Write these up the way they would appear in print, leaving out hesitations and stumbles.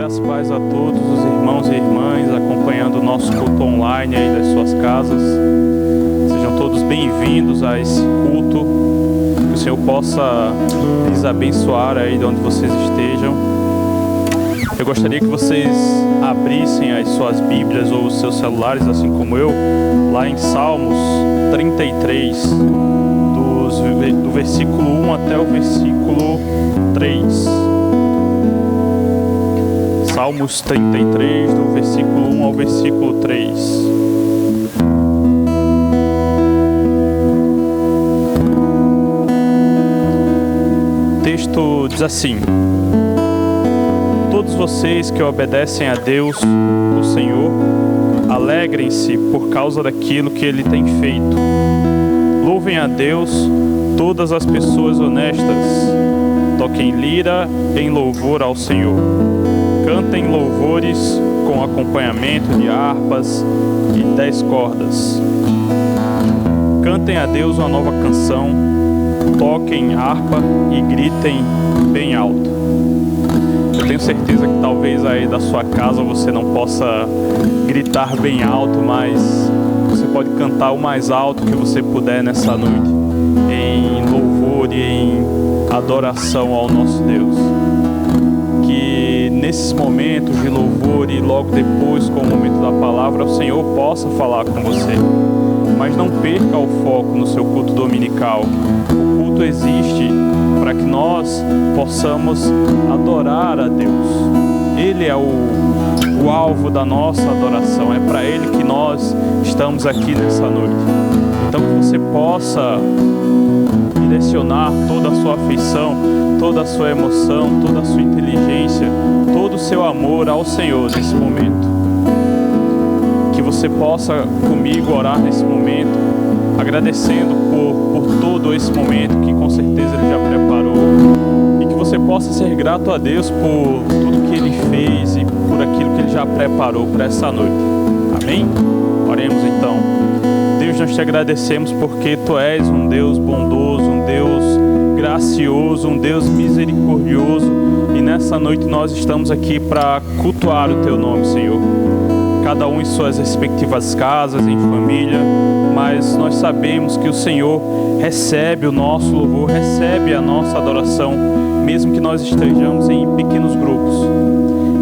Graças e paz a todos os irmãos e irmãs acompanhando o nosso culto online aí das suas casas. Sejam todos bem-vindos a esse culto. Que o Senhor possa lhes abençoar aí de onde vocês estejam. Eu gostaria que vocês abrissem as suas Bíblias ou os seus celulares, assim como eu, lá em Salmos 33, do versículo 1 até o versículo 3. Salmos 33, do versículo 1 ao versículo 3. O texto diz assim: Todos vocês que obedecem a Deus, o Senhor, alegrem-se por causa daquilo que Ele tem feito. Louvem a Deus todas as pessoas honestas. Toquem lira em louvor ao Senhor. Cantem louvores com acompanhamento de harpas e 10 cordas. Cantem a Deus uma nova canção. Toquem harpa e gritem bem alto. Eu tenho certeza que talvez aí da sua casa você não possa gritar bem alto, mas você pode cantar o mais alto que você puder nessa noite, em louvor e em adoração ao nosso Deus. Que nesses momentos de louvor e logo depois com o momento da palavra, o Senhor possa falar com você. Mas não perca o foco no seu culto dominical. O culto existe para que nós possamos adorar a Deus. Ele é o alvo da nossa adoração. É para Ele que nós estamos aqui nessa noite. Então que você possa direcionar toda a sua afeição, toda a sua emoção, toda a sua inteligência, todo o seu amor ao Senhor nesse momento. Que você possa comigo orar nesse momento, agradecendo por todo esse momento que com certeza Ele já preparou, e que você possa ser grato a Deus por tudo que Ele fez e por aquilo que Ele já preparou para essa noite. Amém? Oremos então. Deus, nós te agradecemos porque Tu és um Deus bondoso, um Deus gracioso, um Deus misericordioso, e nessa noite nós estamos aqui para cultuar o Teu nome, Senhor. Cada um em suas respectivas casas, em família, mas nós sabemos que o Senhor recebe o nosso louvor, recebe a nossa adoração, mesmo que nós estejamos em pequenos grupos.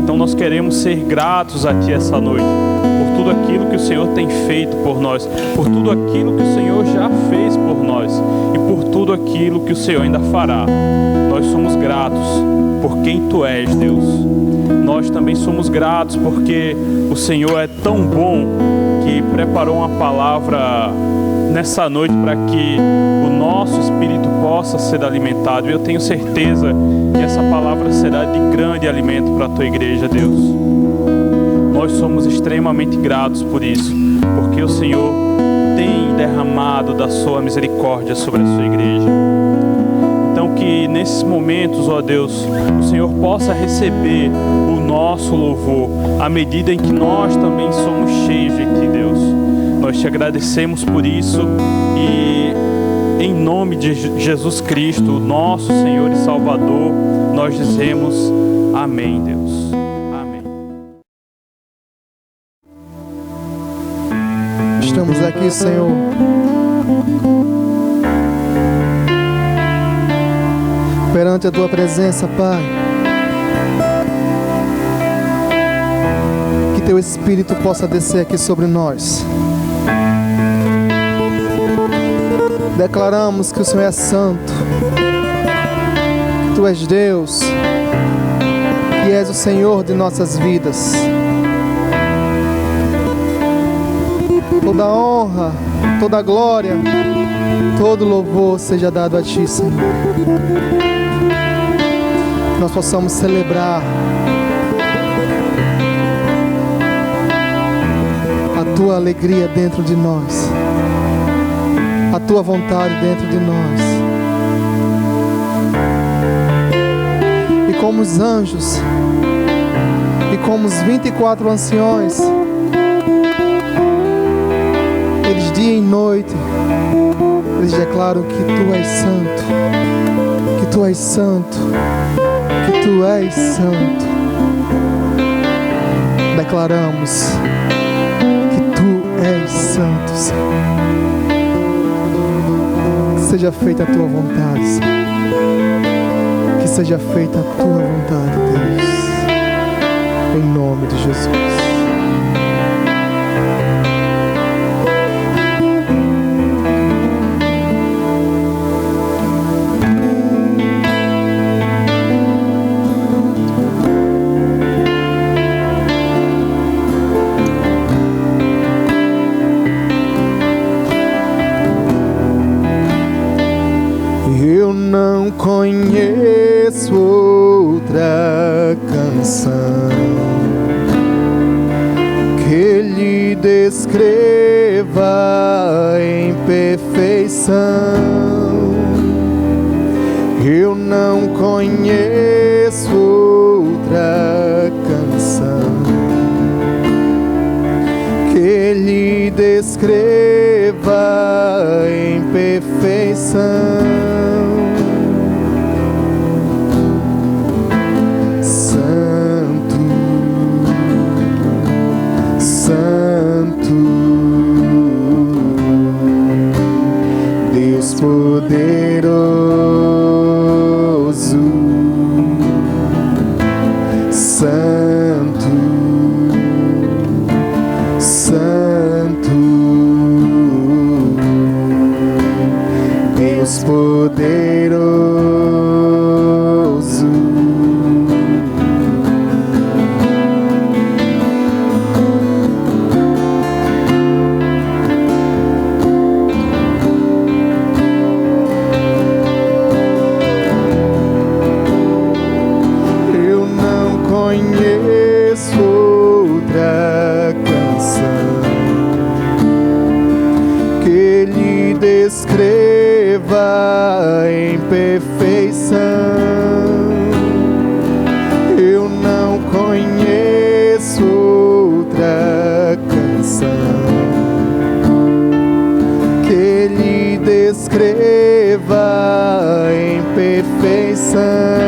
Então nós queremos ser gratos a Ti essa noite, por tudo aquilo que o Senhor tem feito por nós, por tudo aquilo que o Senhor já fez por nós e por tudo aquilo que o Senhor ainda fará. Nós somos gratos por quem Tu és, Deus. Nós também somos gratos porque o Senhor é tão bom que preparou uma palavra nessa noite para que o nosso espírito possa ser alimentado. E eu tenho certeza que essa palavra será de grande alimento para a Tua igreja, Deus. Nós somos extremamente gratos por isso, porque o Senhor tem derramado da Sua misericórdia sobre a Sua igreja. Então que nesses momentos, ó Deus, o Senhor possa receber o nosso louvor, à medida em que nós também somos cheios de Ti, Deus. Nós Te agradecemos por isso e em nome de Jesus Cristo, nosso Senhor e Salvador, nós dizemos amém, Deus. Amém. Estamos aqui, Senhor, perante a Tua presença, Pai. Que Teu Espírito possa descer aqui sobre nós. Declaramos que o Senhor é santo, que Tu és Deus, que és o Senhor de nossas vidas. Toda honra, toda glória, todo louvor seja dado a Ti, Senhor. Nós possamos celebrar a Tua alegria dentro de nós, a Tua vontade dentro de nós. E como os anjos, e como os 24 anciões, eles dia e noite, eles declaram que Tu és santo, que Tu és santo, que Tu és santo. declaramos que Tu és santo, Senhor. Que seja feita a Tua vontade, Senhor. Que seja feita a Tua vontade, Deus. Em nome de Jesus. Eu não conheço outra canção que lhe descreva em perfeição. Eu não conheço outra canção que lhe descreva em perfeição. Poderoso, Santo, Santo, Deus poderoso. Conheço outra canção que lhe descreva em perfeição. Eu não conheço outra canção que lhe descreva em perfeição.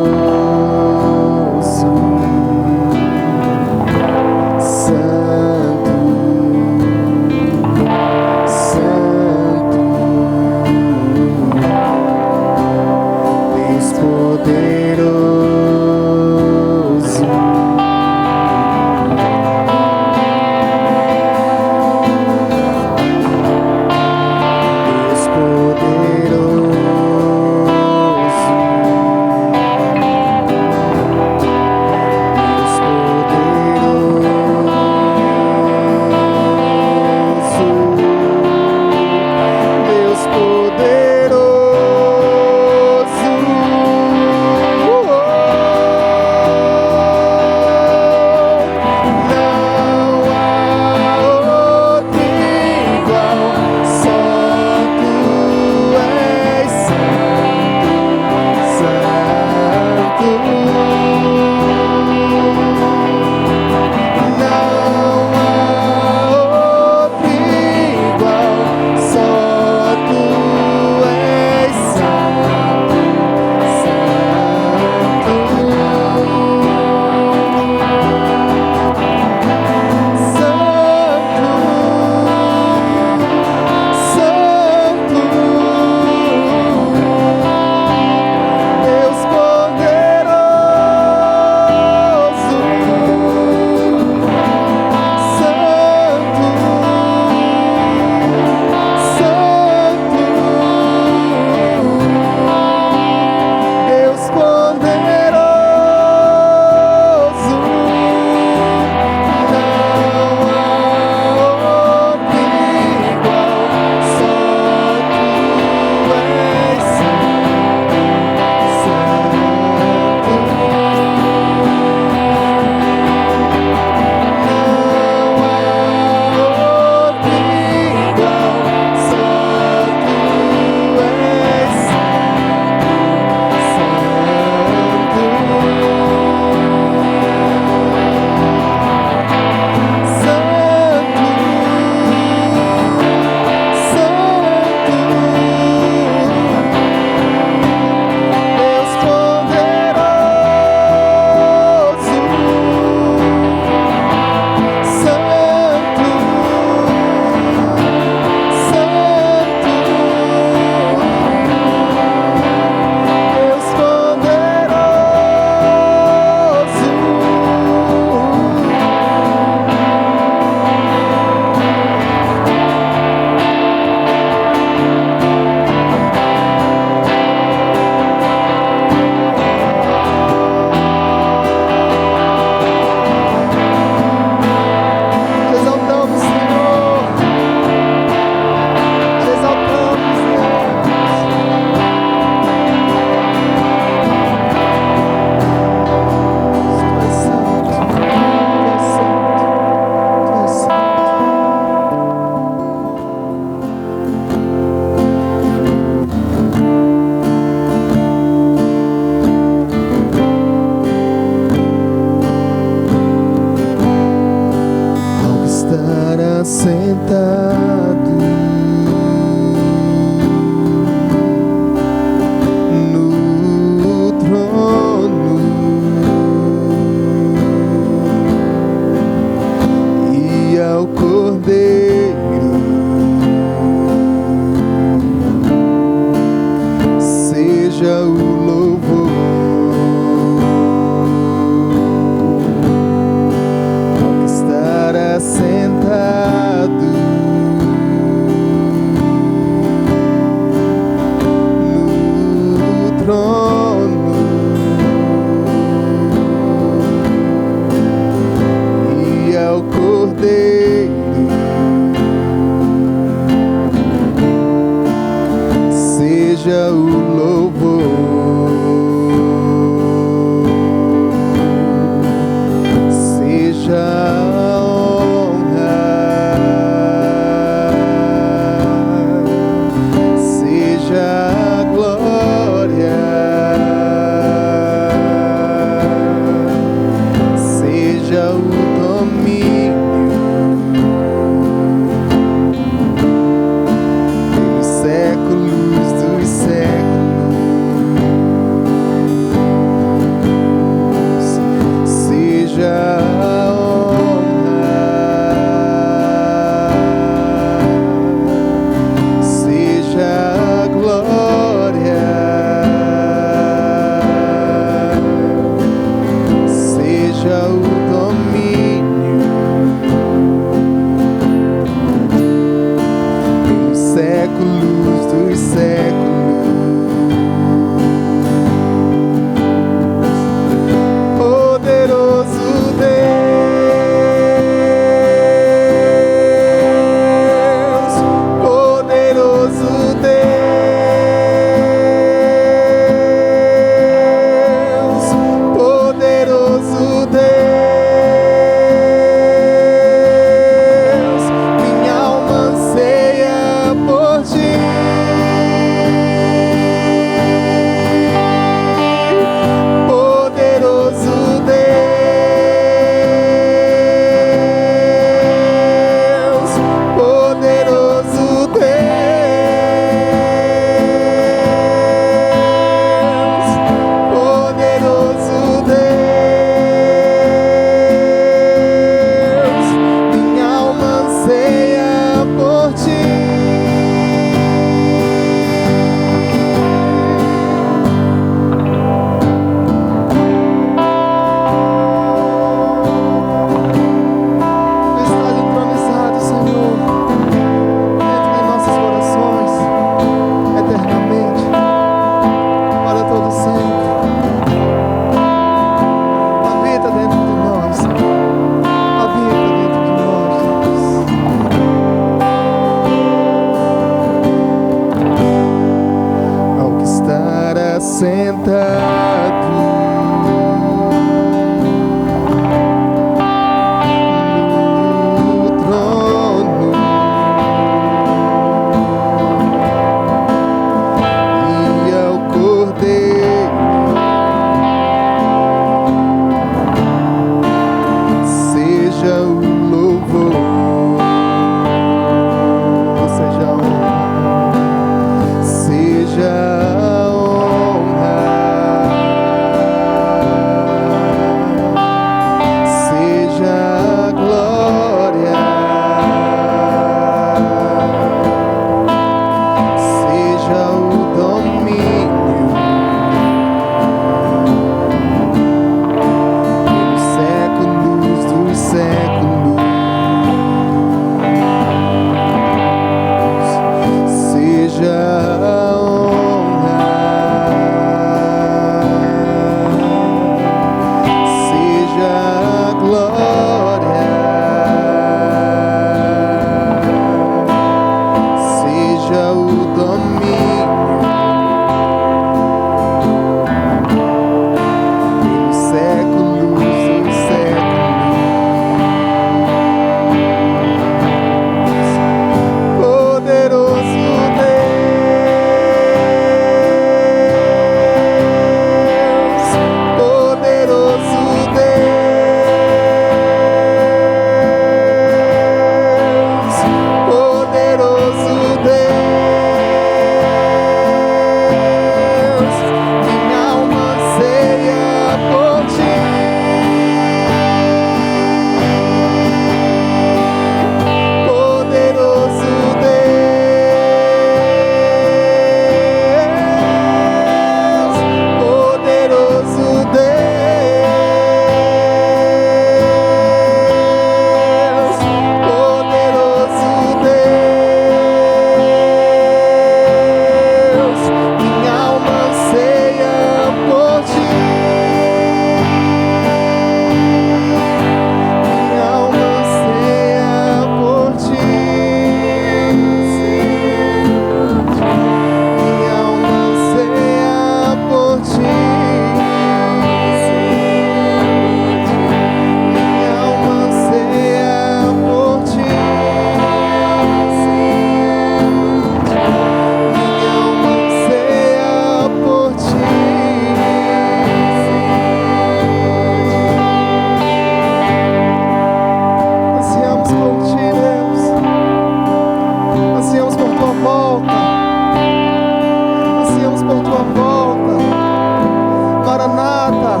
Maranata.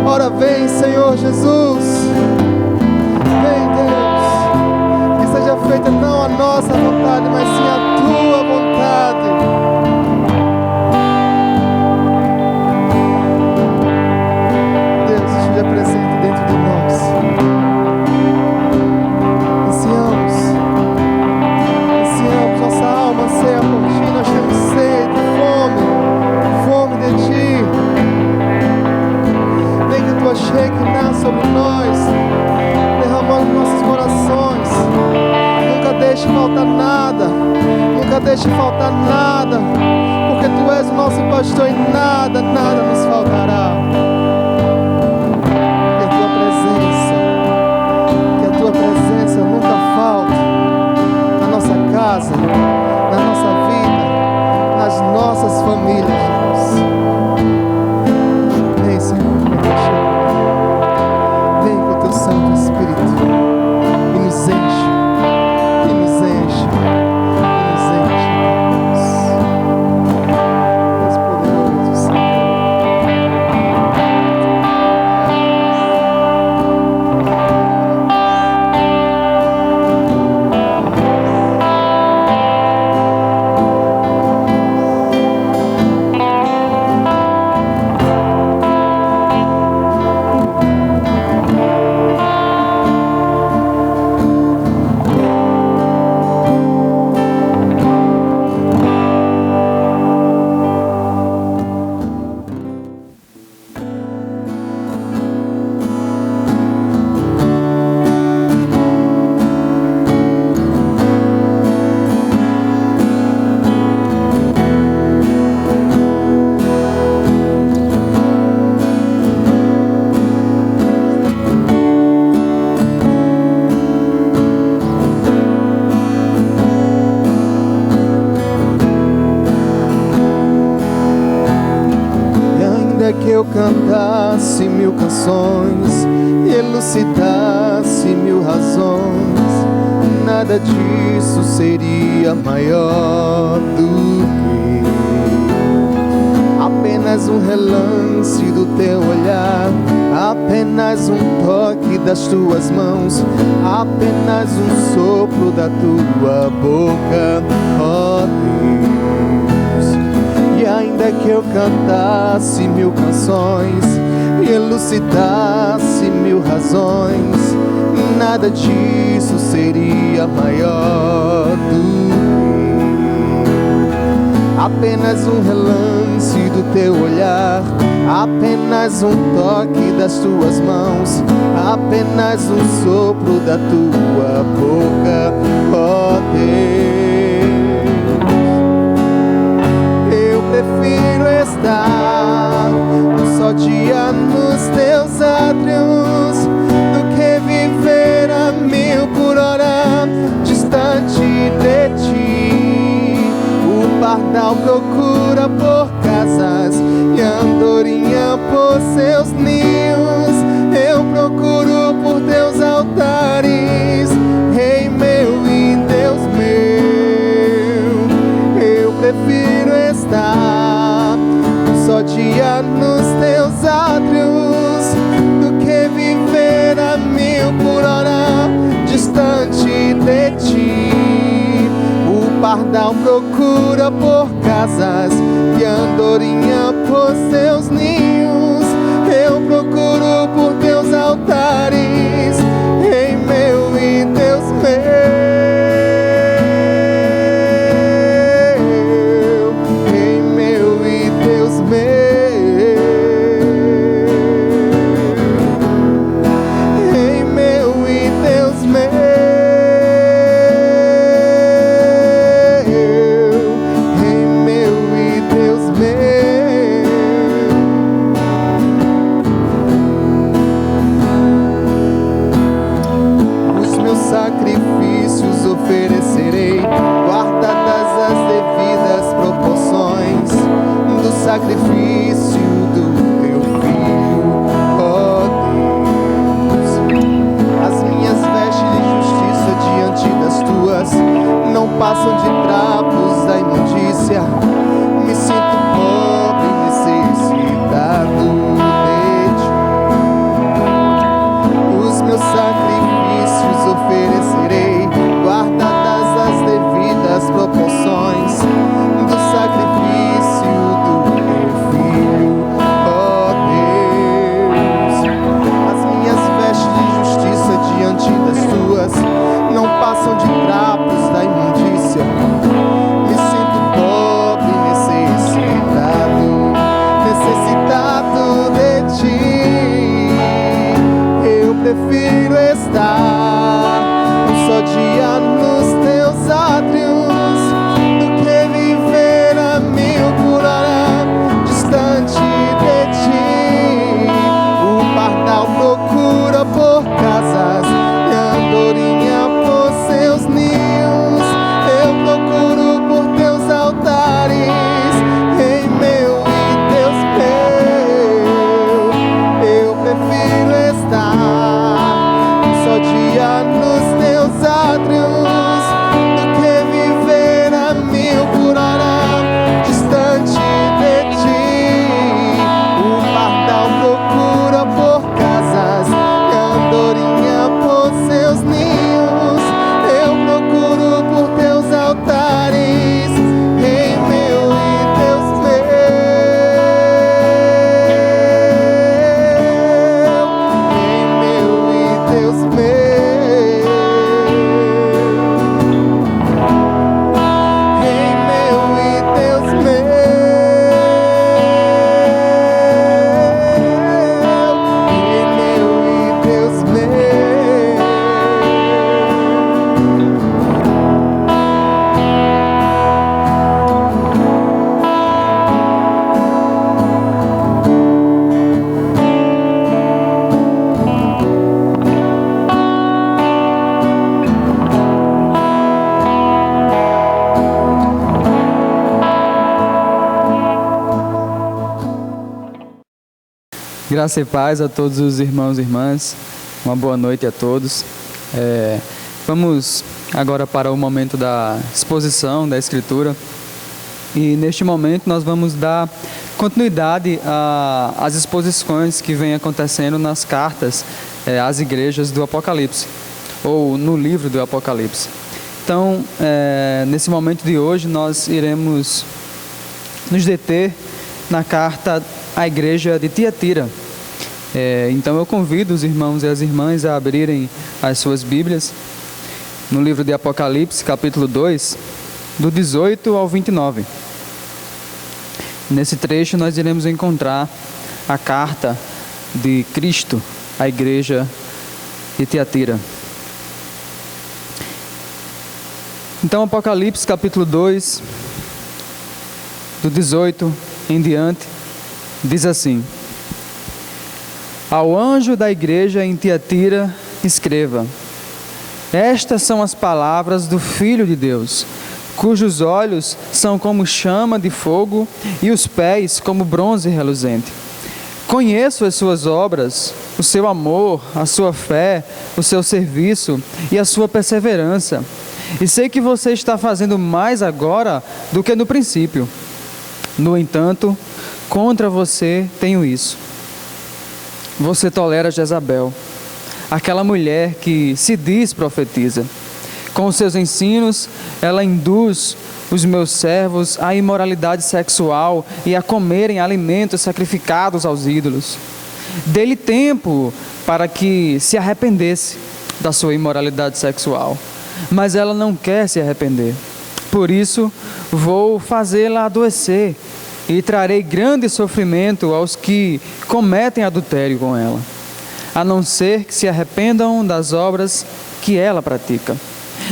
Ora vem, Senhor Jesus. Vem, Deus. Que seja feita não a nossa vontade, mas sim a tua vontade. Deus, esteja presente dentro de nós. Ansiamos, nossa alma anseia por ti, nós temos sede, fome de ti. Vem que tua Shekinah sobre nós, derramando nossos corações. Nunca deixe faltar nada, nunca deixe faltar nada, porque tu és o nosso pastor e nada nos faltará. Que a tua presença nunca falte na nossa casa, na nossa vida, nas nossas famílias, Deus. Vem, Senhor, vem com o teu Santo Espírito e nos enche, e nos enche, e nos enche, Deus. Deus poderoso, Senhor. Que eu cantasse 1000 canções e elucidasse 1000 razões, nada disso seria maior do que apenas um relance do teu olhar, apenas um toque das tuas mãos, apenas um sopro da tua boca, ó Deus. E ainda que eu cantasse 1000 canções e elucidasse 1000 razões, nada disso seria maior do que apenas um relance do teu olhar, apenas um toque das tuas mãos, apenas um sopro da tua boca, ó Deus. Prefiro estar um só dia nos teus átrios do que viver a 1000 por hora distante de ti. O pardal procura por casas e a andorinha por seus ninhos. Eu procuro por teus altares, Rei meu e Deus meu. Eu prefiro estar um só dia nos teus átrios do que viver a 1000 por hora distante de ti. O pardal procura por casas e a andorinha por seus ninhos. Eu procuro por teus altares, Rei meu e Deus meu. oferecerei, guardadas as devidas proporções do sacrifício do teu filho, ó Deus. As minhas vestes de justiça diante das tuas não passam de trapos da imundícia. Me sinto pobre, necessitado de ti. Eu prefiro estar um só dia nos teus átrios do que viver a mil por hora distante de ti. O pardal procura por casas e a andorinha por seus ninhos. Eu procuro por teus altares, Rei meu e Deus meu. Eu prefiro estar um só dia nos teus átrios do que viver a mil por hora distante de ti. O pardal procura por casas e a andorinha por seus ninhos. Eu procuro por teus altares, Rei meu e Deus meu. Rei meu e Deus meu. Rei meu e Deus meu. Rei meu e Deus meu. Graça e paz a todos os irmãos e irmãs, uma boa noite a todos. Vamos agora para o momento da exposição da Escritura, e neste momento nós vamos dar continuidade às exposições que vêm acontecendo nas cartas às igrejas do Apocalipse, ou no livro do Apocalipse. Então, nesse momento de hoje nós iremos nos deter na carta à igreja de Tiatira. Então eu convido os irmãos e as irmãs a abrirem as suas Bíblias no livro de Apocalipse, capítulo 2, do 18 ao 29. Nesse trecho nós iremos encontrar a carta de Cristo à igreja de Tiatira. Então Apocalipse, capítulo 2, do 18 em diante, diz assim: Ao anjo da igreja em Tiatira escreva: Estas são as palavras do Filho de Deus, cujos olhos são como chama de fogo e os pés como bronze reluzente. Conheço as suas obras, o seu amor, a sua fé, o seu serviço e a sua perseverança, e sei que você está fazendo mais agora do que no princípio. No entanto, contra você tenho isso: você tolera Jezabel, aquela mulher que se diz profetiza. Com os seus ensinos, ela induz os meus servos à imoralidade sexual e a comerem alimentos sacrificados aos ídolos. Dê-lhe tempo para que se arrependesse da sua imoralidade sexual, mas ela não quer se arrepender. Por isso, vou fazê-la adoecer e trarei grande sofrimento aos que cometem adultério com ela, a não ser que se arrependam das obras que ela pratica.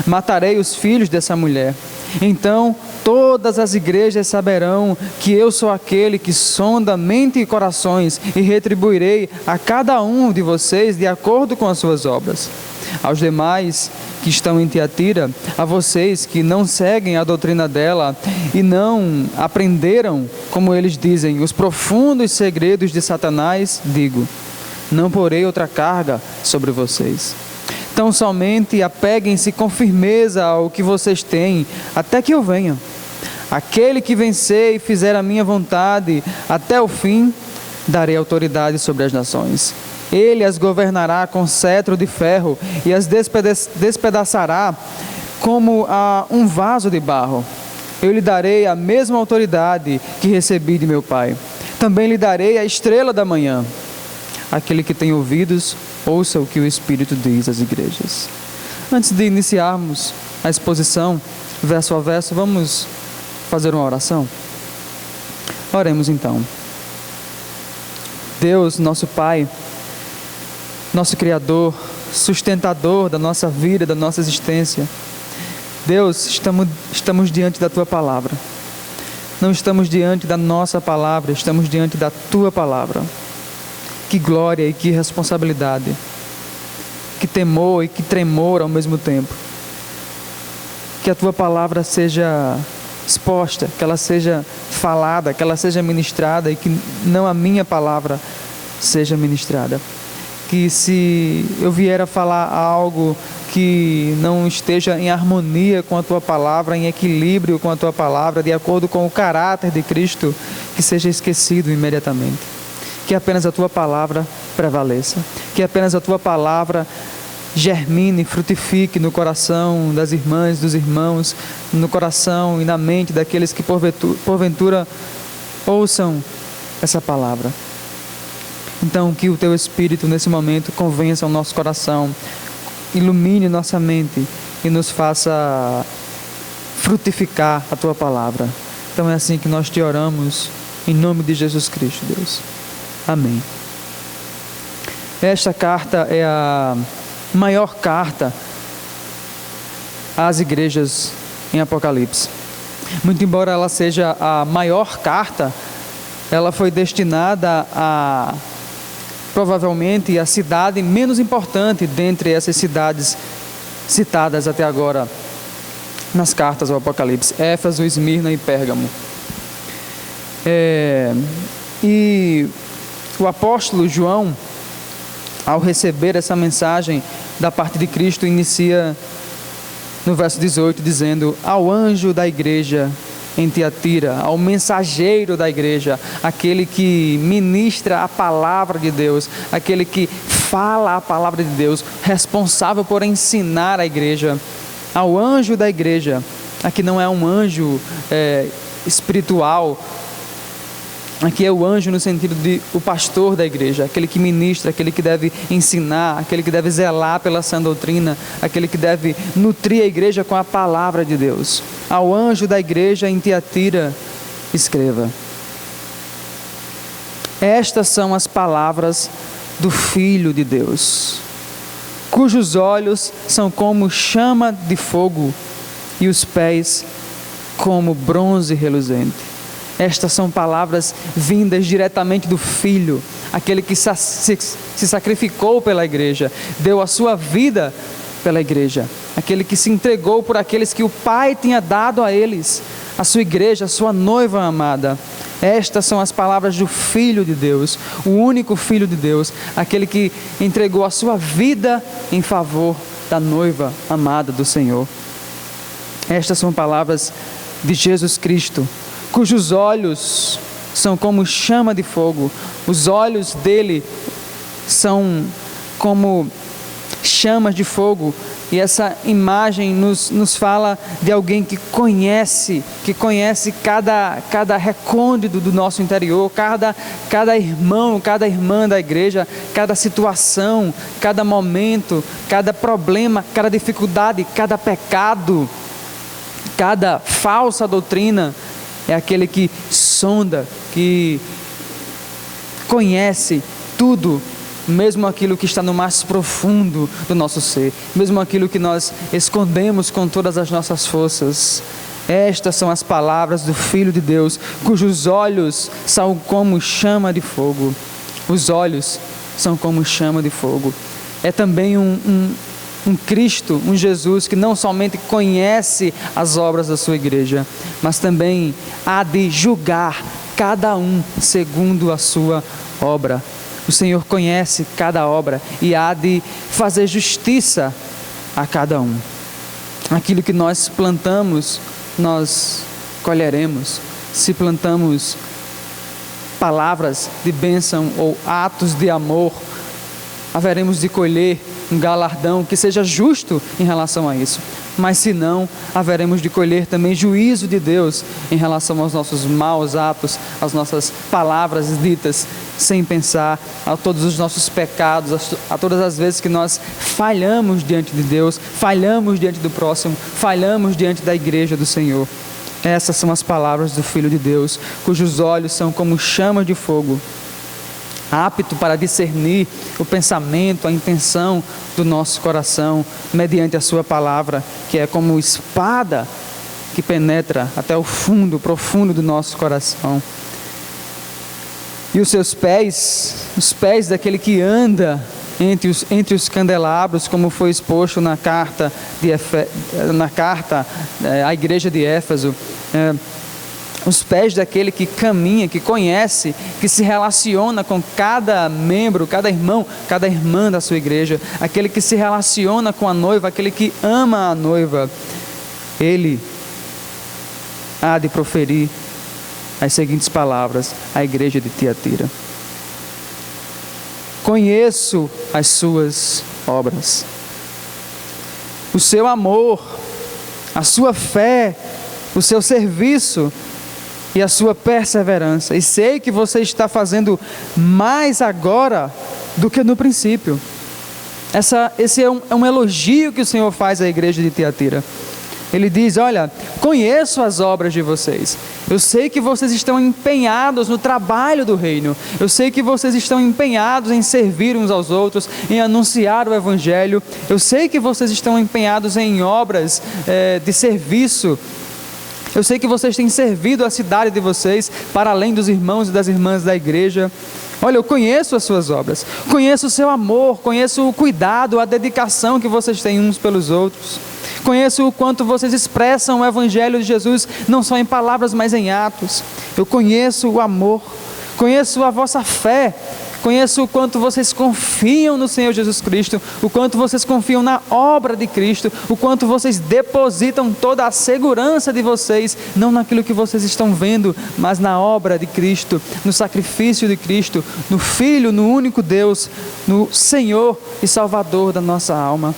Matarei os filhos dessa mulher. Então todas as igrejas saberão que eu sou aquele que sonda mente e corações, e retribuirei a cada um de vocês de acordo com as suas obras. Aos demais que estão em Tiatira, a vocês que não seguem a doutrina dela e não aprenderam, como eles dizem, os profundos segredos de Satanás, digo: não porei outra carga sobre vocês. Então somente apeguem-se com firmeza ao que vocês têm, até que eu venha. Aquele que vencer e fizer a minha vontade até o fim, darei autoridade sobre as nações. Ele as governará com cetro de ferro e as despedaçará como a um vaso de barro. Eu lhe darei a mesma autoridade que recebi de meu Pai. Também lhe darei a estrela da manhã. Aquele que tem ouvidos, ouça o que o Espírito diz às igrejas. Antes de iniciarmos a exposição, verso a verso, vamos fazer uma oração? Oremos então. Deus, nosso Pai, nosso Criador, sustentador da nossa vida, da nossa existência. Deus, estamos diante da Tua Palavra. Não estamos diante da nossa palavra, estamos diante da Tua Palavra. Que glória e que responsabilidade. Que temor e que tremor ao mesmo tempo. Que a Tua Palavra seja exposta, que ela seja falada, que ela seja ministrada e que não a minha palavra seja ministrada. Que se eu vier a falar algo que não esteja em harmonia com a Tua Palavra, em equilíbrio com a Tua Palavra, de acordo com o caráter de Cristo, que seja esquecido imediatamente. Que apenas a Tua Palavra prevaleça. Que apenas a Tua Palavra germine, frutifique no coração das irmãs, dos irmãos, no coração e na mente daqueles que porventura ouçam essa palavra. Então, que o Teu Espírito nesse momento convença o nosso coração, ilumine nossa mente e nos faça frutificar a Tua Palavra. Então é assim que nós Te oramos, em nome de Jesus Cristo, Deus. Amém. Esta carta é a maior carta às igrejas em Apocalipse. Muito embora ela seja a maior carta, ela foi destinada a provavelmente a cidade menos importante dentre essas cidades citadas até agora nas cartas ao Apocalipse: Éfeso, Esmirna e Pérgamo. E o apóstolo João, ao receber essa mensagem da parte de Cristo, inicia no verso 18 dizendo: ao anjo da igreja em Tiatira, ao mensageiro da igreja, aquele que ministra a palavra de Deus, aquele que fala a palavra de Deus, responsável por ensinar a igreja, ao anjo da igreja. Aqui não é um anjo espiritual, aqui é o anjo no sentido de o pastor da igreja, aquele que ministra, aquele que deve ensinar, aquele que deve zelar pela sã doutrina, aquele que deve nutrir a igreja com a palavra de Deus. Ao anjo da igreja em Tiatira, escreva: estas são as palavras do Filho de Deus, cujos olhos são como chama de fogo e os pés como bronze reluzente. Estas são palavras vindas diretamente do Filho, aquele que se sacrificou pela igreja, deu a sua vida pela igreja, aquele que se entregou por aqueles que o Pai tinha dado a eles, a sua igreja, a sua noiva amada. Estas são as palavras do Filho de Deus, o único Filho de Deus, aquele que entregou a sua vida em favor da noiva amada do Senhor. Estas são palavras de Jesus Cristo, cujos olhos são como chama de fogo. Os olhos dele são como chamas de fogo. E essa imagem nos fala de alguém que conhece cada recôndito do nosso interior, cada irmão, cada irmã da igreja, cada situação, cada momento, cada problema, cada dificuldade, cada pecado, cada falsa doutrina. É aquele que sonda, que conhece tudo, mesmo aquilo que está no mais profundo do nosso ser, mesmo aquilo que nós escondemos com todas as nossas forças. Estas são as palavras do Filho de Deus, cujos olhos são como chama de fogo. Os olhos são como chama de fogo. É também um Cristo, um Jesus que não somente conhece as obras da sua igreja, mas também há de julgar cada um segundo a sua obra. O Senhor conhece cada obra e há de fazer justiça a cada um. Aquilo que nós plantamos, nós colheremos. Se plantamos palavras de bênção ou atos de amor, haveremos de colher um galardão que seja justo em relação a isso. Mas se não, haveremos de colher também juízo de Deus em relação aos nossos maus atos, às nossas palavras ditas sem pensar, a todos os nossos pecados, a todas as vezes que nós falhamos diante de Deus, falhamos diante do próximo, falhamos diante da igreja do Senhor. Essas são as palavras do Filho de Deus, cujos olhos são como chama de fogo, apto para discernir o pensamento, a intenção do nosso coração, mediante a sua palavra, que é como espada que penetra até o fundo, profundo do nosso coração. E os seus pés, os pés daquele que anda entre os candelabros, como foi exposto na carta à igreja de Éfeso, os pés daquele que caminha, que conhece, que se relaciona com cada membro, cada irmão, cada irmã da sua igreja, aquele que se relaciona com a noiva, aquele que ama a noiva, ele há de proferir as seguintes palavras à igreja de Tiatira: conheço as suas obras, o seu amor, a sua fé, o seu serviço e a sua perseverança, e sei que você está fazendo mais agora do que no princípio. Esse é um elogio que o Senhor faz à igreja de Tiatira. Ele diz: olha, conheço as obras de vocês, eu sei que vocês estão empenhados no trabalho do reino, eu sei que vocês estão empenhados em servir uns aos outros, em anunciar o evangelho, eu sei que vocês estão empenhados em obras de serviço, eu sei que vocês têm servido a cidade de vocês, para além dos irmãos e das irmãs da igreja. Olha, eu conheço as suas obras, conheço o seu amor, conheço o cuidado, a dedicação que vocês têm uns pelos outros. Conheço o quanto vocês expressam o evangelho de Jesus, não só em palavras, mas em atos. Eu conheço o amor, conheço a vossa fé, conheço o quanto vocês confiam no Senhor Jesus Cristo, o quanto vocês confiam na obra de Cristo, o quanto vocês depositam toda a segurança de vocês, não naquilo que vocês estão vendo, mas na obra de Cristo, no sacrifício de Cristo, no Filho, no único Deus, no Senhor e Salvador da nossa alma.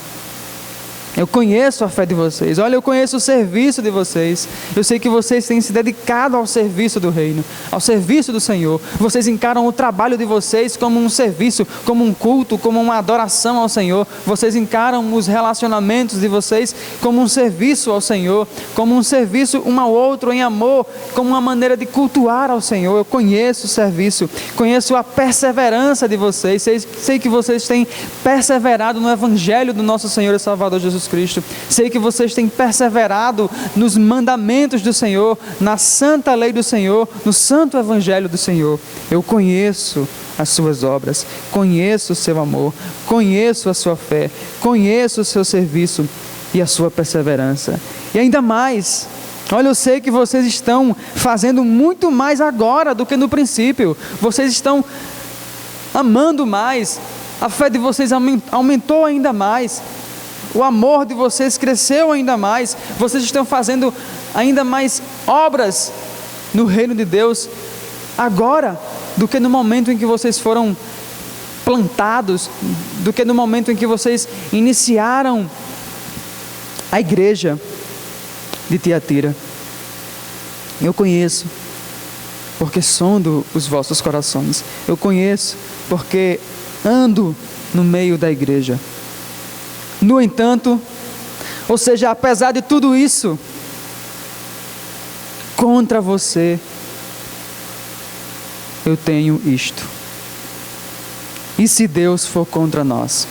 Eu conheço a fé de vocês, olha, eu conheço o serviço de vocês, eu sei que vocês têm se dedicado ao serviço do reino, ao serviço do Senhor, vocês encaram o trabalho de vocês como um serviço, como um culto, como uma adoração ao Senhor, vocês encaram os relacionamentos de vocês como um serviço ao Senhor, como um serviço um ao outro em amor, como uma maneira de cultuar ao Senhor. Eu conheço o serviço, conheço a perseverança de vocês, sei que vocês têm perseverado no evangelho do nosso Senhor e Salvador Jesus Cristo, sei que vocês têm perseverado nos mandamentos do Senhor, na santa lei do Senhor, no santo evangelho do Senhor. Eu conheço as suas obras, conheço o seu amor, conheço a sua fé, conheço o seu serviço e a sua perseverança. E ainda mais, olha, eu sei que vocês estão fazendo muito mais agora do que no princípio, vocês estão amando mais, a fé de vocês aumentou ainda mais, o amor de vocês cresceu ainda mais, vocês estão fazendo ainda mais obras no reino de Deus agora do que no momento em que vocês foram plantados, do que no momento em que vocês iniciaram a igreja de Tiatira. Eu conheço, porque sondo os vossos corações, eu conheço, porque ando no meio da igreja. No entanto, ou seja, apesar de tudo isso, contra você eu tenho isto. E se Deus for contra nós?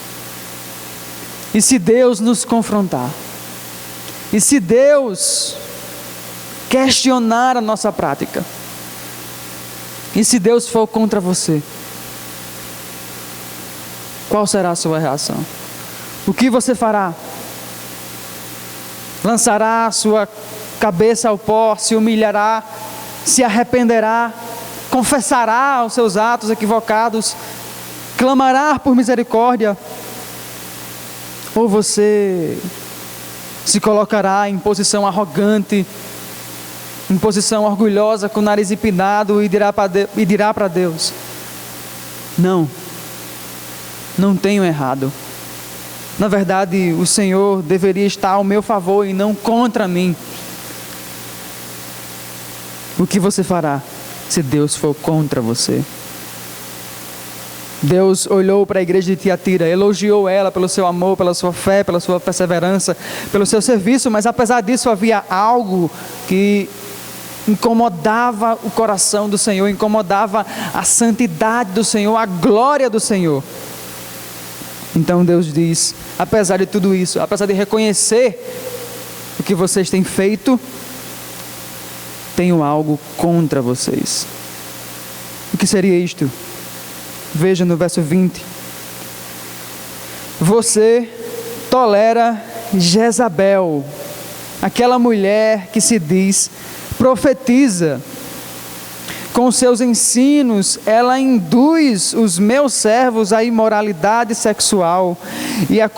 E se Deus nos confrontar? E se Deus questionar a nossa prática? E se Deus for contra você? Qual será a sua reação? O que você fará? Lançará a sua cabeça ao pó, se humilhará, se arrependerá, confessará os seus atos equivocados, clamará por misericórdia? Ou você se colocará em posição arrogante, em posição orgulhosa, com o nariz empinado e dirá para Deus: não, não tenho errado. Na verdade, o Senhor deveria estar ao meu favor e não contra mim. O que você fará se Deus for contra você? Deus olhou para a igreja de Tiatira, elogiou ela pelo seu amor, pela sua fé, pela sua perseverança, pelo seu serviço, mas apesar disso havia algo que incomodava o coração do Senhor, incomodava a santidade do Senhor, a glória do Senhor. Então Deus diz, apesar de tudo isso, apesar de reconhecer o que vocês têm feito, tenho algo contra vocês. O que seria isto? Veja no verso 20. Você tolera Jezabel, aquela mulher que se diz profetiza. Com seus ensinos, ela induz os meus servos à imoralidade sexual e a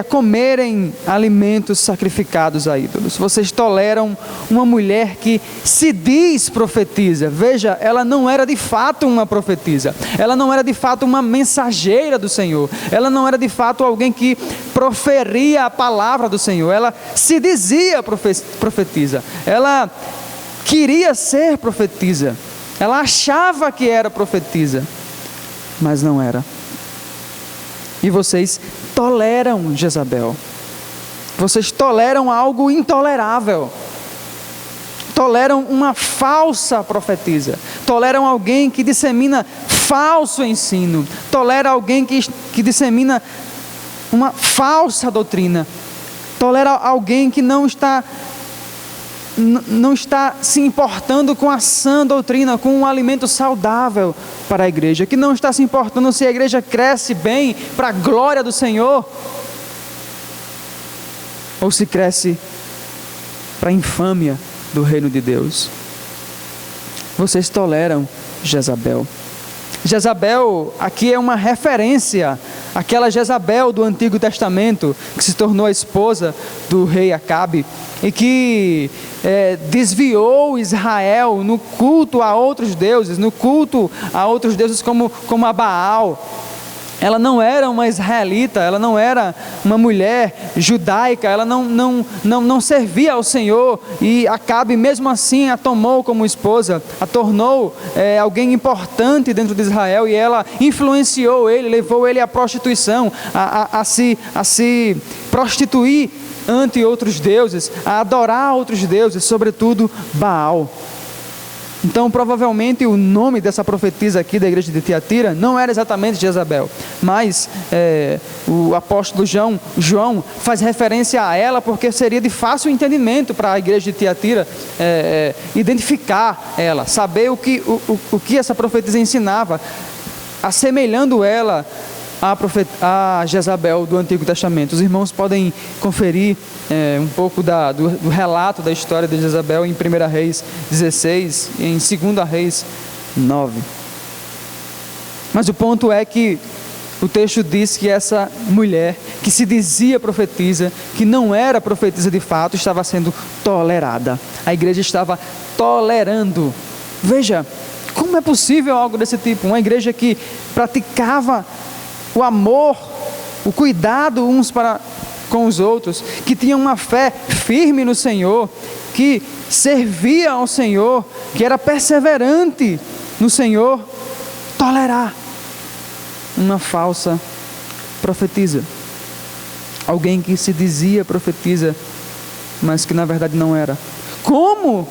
comerem alimentos sacrificados a ídolos. Vocês toleram uma mulher que se diz profetiza. Veja, ela não era de fato uma profetisa. Ela não era de fato uma mensageira do Senhor. Ela não era de fato alguém que proferia a palavra do Senhor. Ela se dizia profetiza. Ela queria ser profetisa, ela achava que era profetisa, mas não era. E vocês toleram Jezabel, vocês toleram algo intolerável, toleram uma falsa profetisa, toleram alguém que dissemina falso ensino, toleram alguém que dissemina uma falsa doutrina, tolera alguém que não está se importando com a sã doutrina, com um alimento saudável para a igreja, que não está se importando se a igreja cresce bem para a glória do Senhor, ou se cresce para a infâmia do reino de Deus. Vocês toleram Jezabel. Jezabel aqui é uma referência àquela Jezabel do Antigo Testamento, que se tornou a esposa do rei Acabe, e que desviou Israel no culto a outros deuses, como a Baal. Ela não era uma israelita, ela não era uma mulher judaica, ela não servia ao Senhor, e Acabe mesmo assim a tomou como esposa, a tornou alguém importante dentro de Israel, e ela influenciou ele, levou ele à prostituição, a se prostituir ante outros deuses, a adorar outros deuses, sobretudo Baal. Então, provavelmente, o nome dessa profetisa aqui da igreja de Tiatira não era exatamente Jezabel, mas o apóstolo João faz referência a ela porque seria de fácil entendimento para a igreja de Tiatira identificar ela, saber o que essa profetisa ensinava, assemelhando ela a Jezabel do Antigo Testamento. Os irmãos podem conferir um pouco do relato da história de Jezabel em 1 Reis 16 e em 2 Reis 9. Mas o ponto é que o texto diz que essa mulher, que se dizia profetisa, que não era profetisa de fato, estava sendo tolerada. A igreja estava tolerando. Veja, como é possível algo desse tipo? Uma igreja que praticava o amor, o cuidado uns para com os outros, que tinha uma fé firme no Senhor, que servia ao Senhor, que era perseverante no Senhor, tolerar uma falsa profetisa, alguém que se dizia profetisa, mas que na verdade não era. Como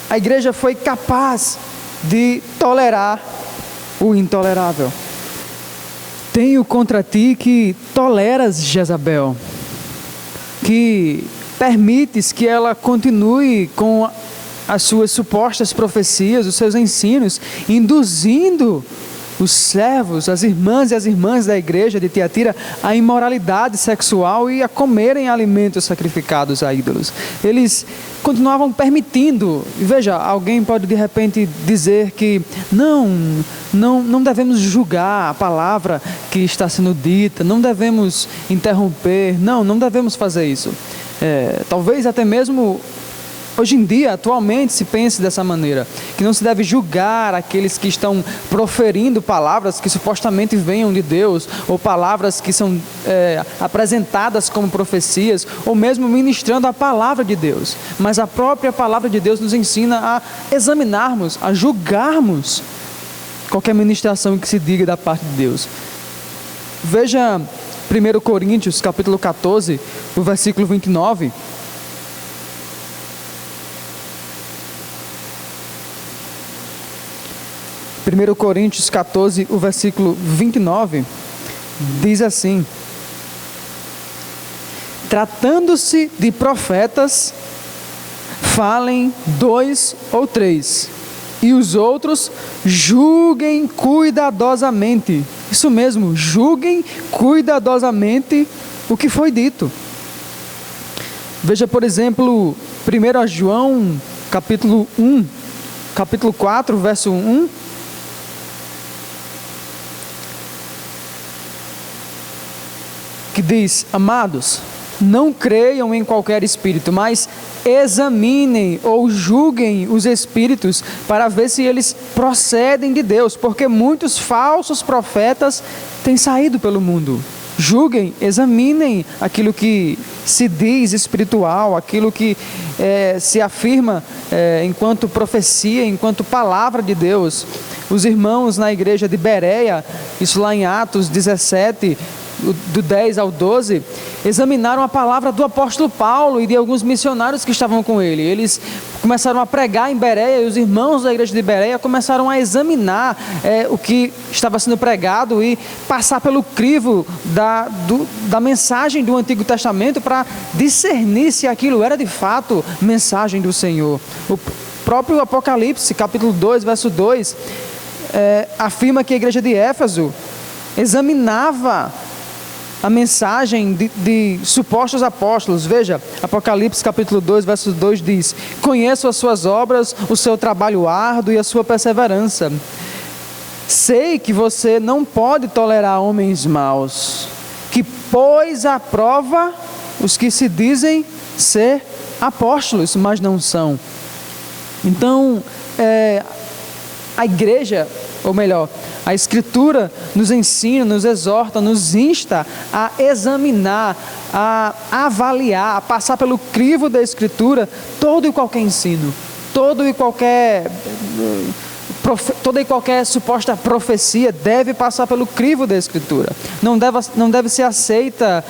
a igreja foi capaz de tolerar o intolerável? Tenho contra ti que toleras Jezabel, que permites que ela continue com as suas supostas profecias, os seus ensinos, induzindo os servos, as irmãs e as irmãs da igreja de Tiatira à imoralidade sexual e a comerem alimentos sacrificados a ídolos. Eles continuavam permitindo. Veja, alguém pode de repente dizer que não devemos julgar a palavra que está sendo dita, não devemos interromper, não devemos fazer isso. Talvez até mesmo Hoje em dia, atualmente, se pensa dessa maneira, que não se deve julgar aqueles que estão proferindo palavras que supostamente venham de Deus, ou palavras que são apresentadas como profecias, ou mesmo ministrando a palavra de Deus. Mas a própria palavra de Deus nos ensina a examinarmos, a julgarmos qualquer ministração que se diga da parte de Deus. Veja 1 Coríntios, capítulo 14, o versículo 29. 1 Coríntios 14, o versículo 29, diz assim: tratando-se de profetas, falem 2 ou 3, e os outros julguem cuidadosamente. Isso mesmo, julguem cuidadosamente o que foi dito. Veja, por exemplo, 1 João, capítulo 4, verso 1. Que diz: amados, não creiam em qualquer espírito, mas examinem ou julguem os espíritos para ver se eles procedem de Deus, porque muitos falsos profetas têm saído pelo mundo. Julguem, examinem aquilo que se diz espiritual, aquilo que se afirma enquanto profecia, enquanto palavra de Deus. Os irmãos na igreja de Bereia, isso lá em Atos 17, do 10 ao 12, examinaram a palavra do apóstolo Paulo e de alguns missionários que estavam com ele. Eles começaram a pregar em Bereia, e os irmãos da igreja de Bereia começaram a examinar o que estava sendo pregado e passar pelo crivo da mensagem do Antigo Testamento para discernir se aquilo era de fato mensagem do Senhor. O próprio Apocalipse, capítulo 2, verso 2, afirma que a igreja de Éfeso examinava a mensagem de supostos apóstolos. Veja, Apocalipse capítulo 2, verso 2 diz: conheço as suas obras, o seu trabalho árduo e a sua perseverança. Sei que você não pode tolerar homens maus, que pôs à prova os que se dizem ser apóstolos, mas não são. Então, a igreja, ou melhor, a Escritura nos ensina, nos exorta, nos insta a examinar, a avaliar, a passar pelo crivo da Escritura todo e qualquer ensino, toda e qualquer suposta profecia deve passar pelo crivo da Escritura. Não deve ser aceita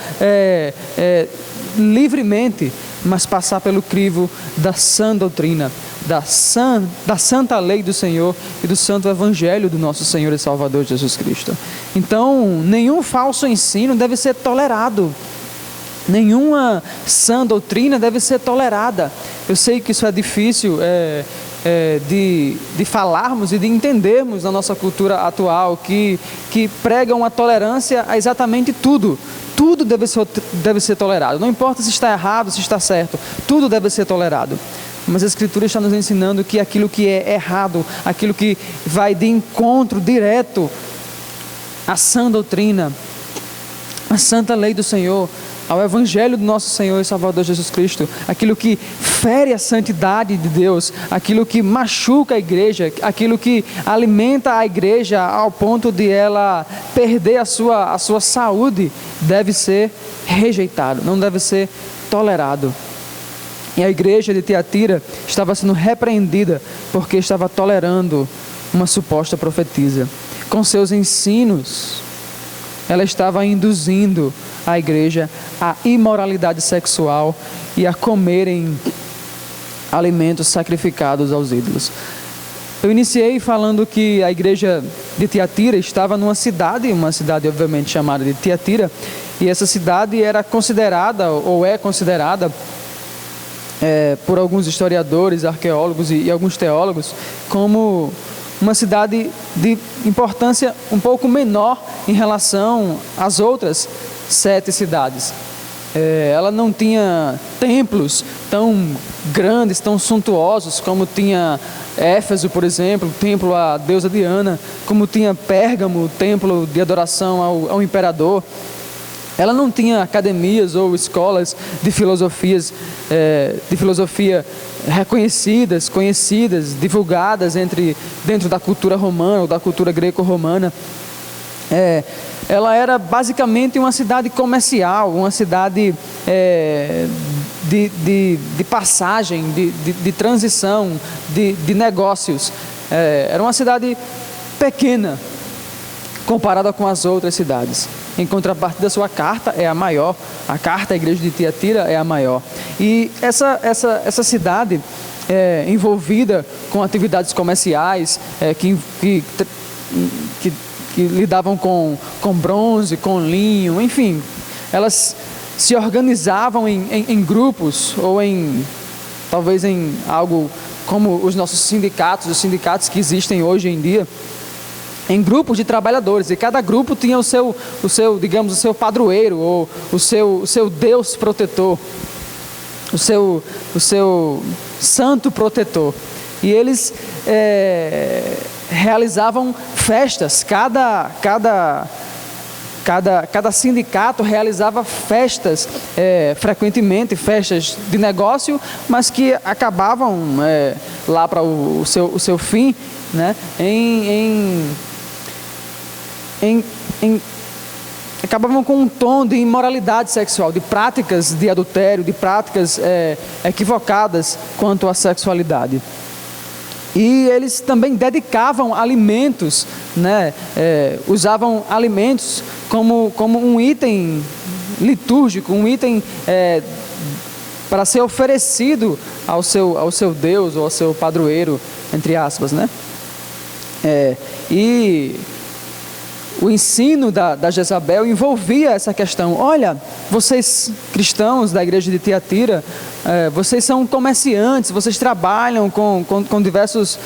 livremente, mas passar pelo crivo da sã doutrina, da santa lei do Senhor e do santo evangelho do nosso Senhor e Salvador Jesus Cristo. Então, nenhum falso ensino deve ser tolerado, nenhuma sã doutrina deve ser tolerada. Eu sei que isso é difícil de falarmos e de entendermos na nossa cultura atual, que prega uma tolerância a exatamente tudo. Tudo deve ser tolerado, não importa se está errado, se está certo, tudo deve ser tolerado. Mas a Escritura está nos ensinando que aquilo que é errado, aquilo que vai de encontro direto à sã doutrina, à santa lei do Senhor, ao evangelho do nosso Senhor e Salvador Jesus Cristo, aquilo que fere a santidade de Deus, aquilo que machuca a igreja, aquilo que alimenta a igreja ao ponto de ela perder a sua saúde, deve ser rejeitado, não deve ser tolerado. E a igreja de Tiatira estava sendo repreendida porque estava tolerando uma suposta profetisa. Com seus ensinos, ela estava induzindo a igreja à imoralidade sexual e a comerem alimentos sacrificados aos ídolos. Eu iniciei falando que a igreja de Tiatira estava numa cidade, uma cidade obviamente chamada de Tiatira, e essa cidade era considerada, ou é considerada, por alguns historiadores, arqueólogos e alguns teólogos, como uma cidade de importância um pouco menor em relação às outras 7 cidades. Ela não tinha templos tão grandes, tão suntuosos como tinha Éfeso, por exemplo, o templo à deusa Diana, como tinha Pérgamo, o templo de adoração ao imperador. Ela não tinha academias ou escolas de filosofia reconhecidas, conhecidas, divulgadas dentro da cultura romana ou da cultura greco-romana. Ela era basicamente uma cidade comercial, uma cidade de passagem, de transição, de negócios. Era uma cidade pequena comparada com as outras cidades. Em contrapartida, sua carta é a maior. A carta à igreja de Tiatira é a maior. E essa cidade envolvida com atividades comerciais que lidavam com bronze, com linho, enfim, elas se organizavam em grupos ou talvez em algo como os nossos sindicatos, os sindicatos que existem hoje em dia, em grupos de trabalhadores, e cada grupo tinha o seu digamos, o seu padroeiro, ou o seu Deus protetor, o seu santo protetor. E eles realizavam festas, cada sindicato realizava festas, frequentemente festas de negócio, mas que acabavam lá para o seu fim, né, acabavam com um tom de imoralidade sexual, de práticas de adultério, de práticas equivocadas quanto à sexualidade. E eles também dedicavam alimentos, né, usavam alimentos como um item litúrgico, um item para ser oferecido ao seu Deus ou ao seu padroeiro, entre aspas, né? E o ensino da Jezabel envolvia essa questão. Olha, vocês cristãos da igreja de Tiatira, vocês são comerciantes, vocês trabalham com diversos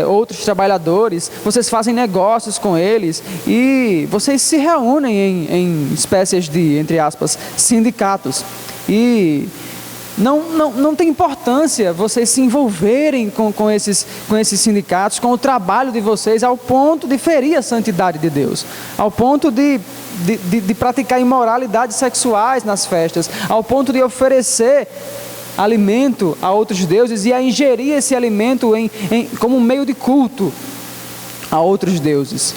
outros trabalhadores, vocês fazem negócios com eles e vocês se reúnem em espécies de, entre aspas, sindicatos. E não tem importância vocês se envolverem com esses sindicatos, com o trabalho de vocês, ao ponto de ferir a santidade de Deus, ao ponto de praticar imoralidades sexuais nas festas, ao ponto de oferecer alimento a outros deuses e a ingerir esse alimento como um meio de culto a outros deuses.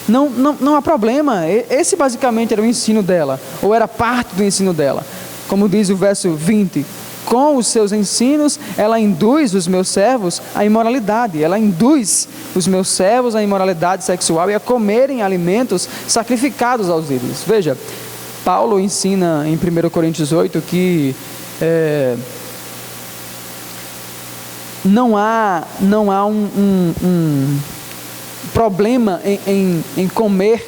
Não há problema. Esse basicamente era o ensino dela, ou era parte do ensino dela. Como diz o verso 20, com os seus ensinos, ela induz os meus servos à imoralidade. Ela induz os meus servos à imoralidade sexual e a comerem alimentos sacrificados aos ídolos. Veja, Paulo ensina em 1 Coríntios 8 que não há um problema em comer